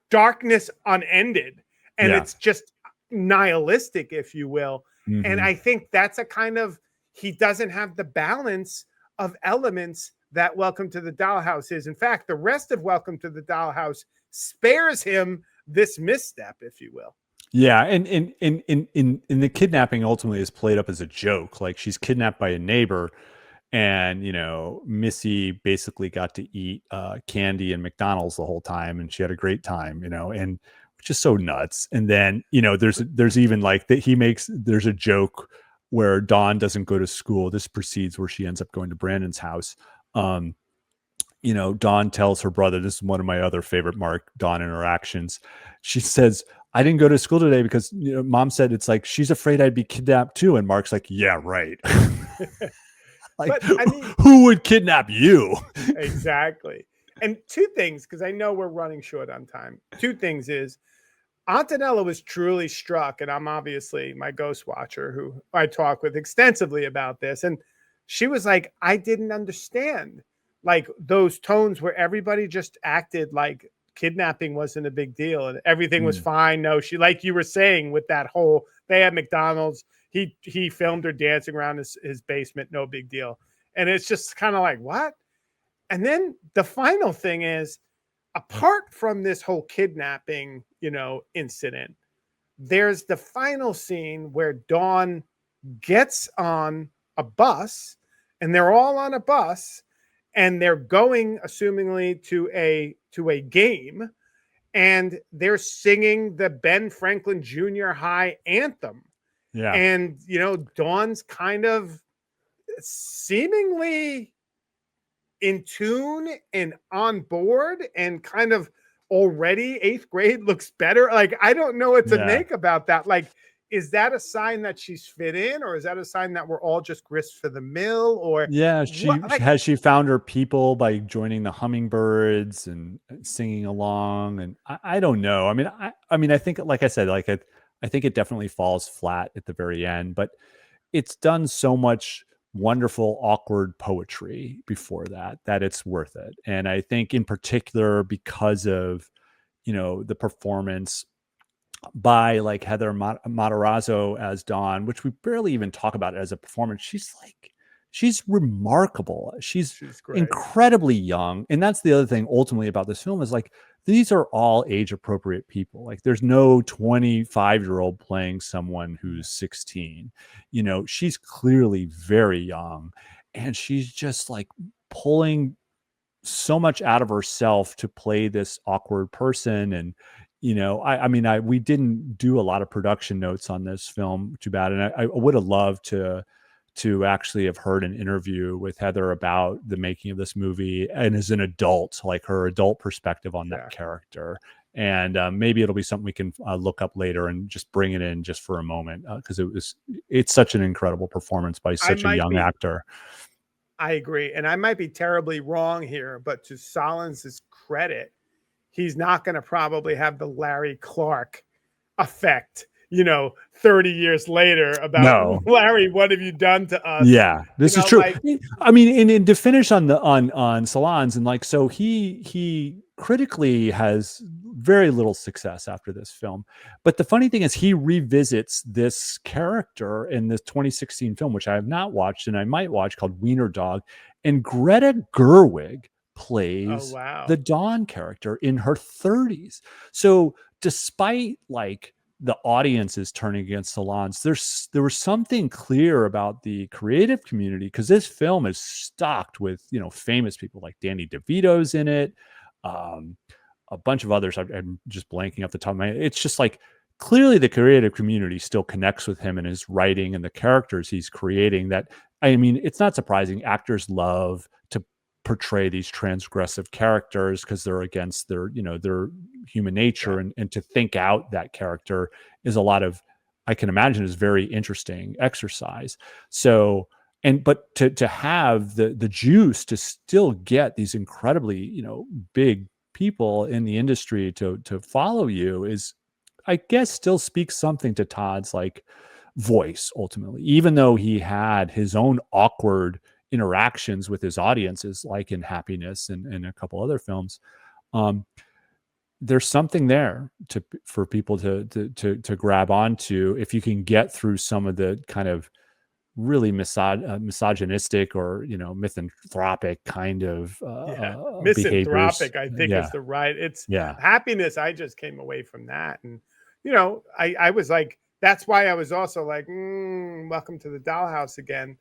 darkness unended, and Yeah. it's just nihilistic, if you will. And I think that's a kind of, he doesn't have the balance of elements that Welcome to the Dollhouse is. In fact, the rest of Welcome to the Dollhouse spares him this misstep, if you will. Yeah, and in the kidnapping ultimately is played up as a joke. Like, she's kidnapped by a neighbor, and Missy basically got to eat candy and McDonald's the whole time, and she had a great time, and which is so nuts. And then there's even like that there's a joke where Dawn doesn't go to school. This precedes where she ends up going to Brandon's house. Dawn tells her brother, this is one of my other favorite Mark Dawn interactions. She says, I didn't go to school today because mom said it's like she's afraid I'd be kidnapped too. And Mark's like, yeah, right. Like, but, I mean, who would kidnap you? Exactly. And two things, because I know we're running short on time. Two things is, Antonella was truly struck, and I'm obviously my ghost watcher who I talk with extensively about this. And she was like, I didn't understand like those tones where everybody just acted like kidnapping wasn't a big deal and everything was fine. No, she, like you were saying with that whole, they had McDonald's, he filmed her dancing around his basement, no big deal. And it's just kind of like, what? And then the final thing is, apart from this whole kidnapping, incident, there's the final scene where Dawn gets on a bus, and they're all on a bus, and they're going, assumingly, to a game, and they're singing the Ben Franklin Junior High anthem. Yeah. And, Dawn's kind of seemingly in tune and on board and kind of already 8th grade looks better. Like, I don't know what to make about that. Like, is that a sign that she's fit in, or is that a sign that we're all just grist for the mill? Or has she found her people by joining the Hummingbirds and singing along? And I don't know. I mean, I think, like I said, like I think it definitely falls flat at the very end, but it's done so much wonderful, awkward poetry before that it's worth it. And I think in particular, because of, the performance by like Heather Matarazzo as Dawn, which we barely even talk about as a performance. She's remarkable. She's incredibly young. And that's the other thing ultimately about this film is like, these are all age appropriate people. Like, there's no 25-year-old playing someone who's 16. She's clearly very young, and she's just like pulling so much out of herself to play this awkward person. And we didn't do a lot of production notes on this film, too bad. And I would have loved to actually have heard an interview with Heather about the making of this movie and as an adult, like her adult perspective on that character. And maybe it'll be something we can look up later and just bring it in just for a moment, because it's such an incredible performance by such a young actor. I agree. And I might be terribly wrong here, but to Solondz's credit, he's not going to probably have the Larry Clark effect, 30 years later about Larry, what have you done to us? Yeah, this is true. Like, I mean, and to finish on Solondz, and like, so he critically has very little success after this film. But the funny thing is, he revisits this character in this 2016 film, which I have not watched and I might watch, called Wiener Dog. And Greta Gerwig plays the Dawn character in her 30s. So despite like the audience is turning against Solondz, there was something clear about the creative community, because this film is stocked with famous people, like Danny DeVito's in it, a bunch of others. I'm just blanking off the top of my head. It's just like, clearly the creative community still connects with him and his writing and the characters he's creating. That, I mean, it's not surprising. Actors love to portray these transgressive characters because they're against their human nature, and to think out that character is a lot of, I can imagine, is very interesting exercise. So, but to have the juice to still get these incredibly big people in the industry to follow you is, I guess, still speaks something to Todd's like voice ultimately, even though he had his own awkward interactions with his audiences, like in Happiness and a couple other films. there's something there for people to grab onto if you can get through some of the kind of really misogynistic or misanthropic kind of behaviors. Misanthropic, I think, is the right. It's Yeah. happiness. I just came away from that, and I was like, that's why I was also like, welcome to the Dollhouse again.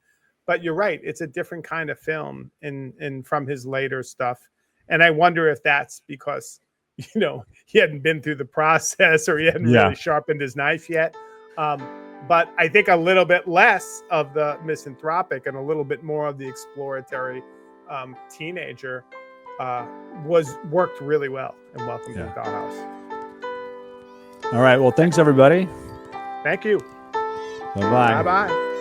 But you're right, it's a different kind of film in from his later stuff, and I wonder if that's because he hadn't been through the process or he hadn't really sharpened his knife yet. But I think a little bit less of the misanthropic and a little bit more of the exploratory teenager worked really well. And welcome to the Dollhouse. All right. Well, thanks everybody. Thank you. Bye-bye. Bye-bye.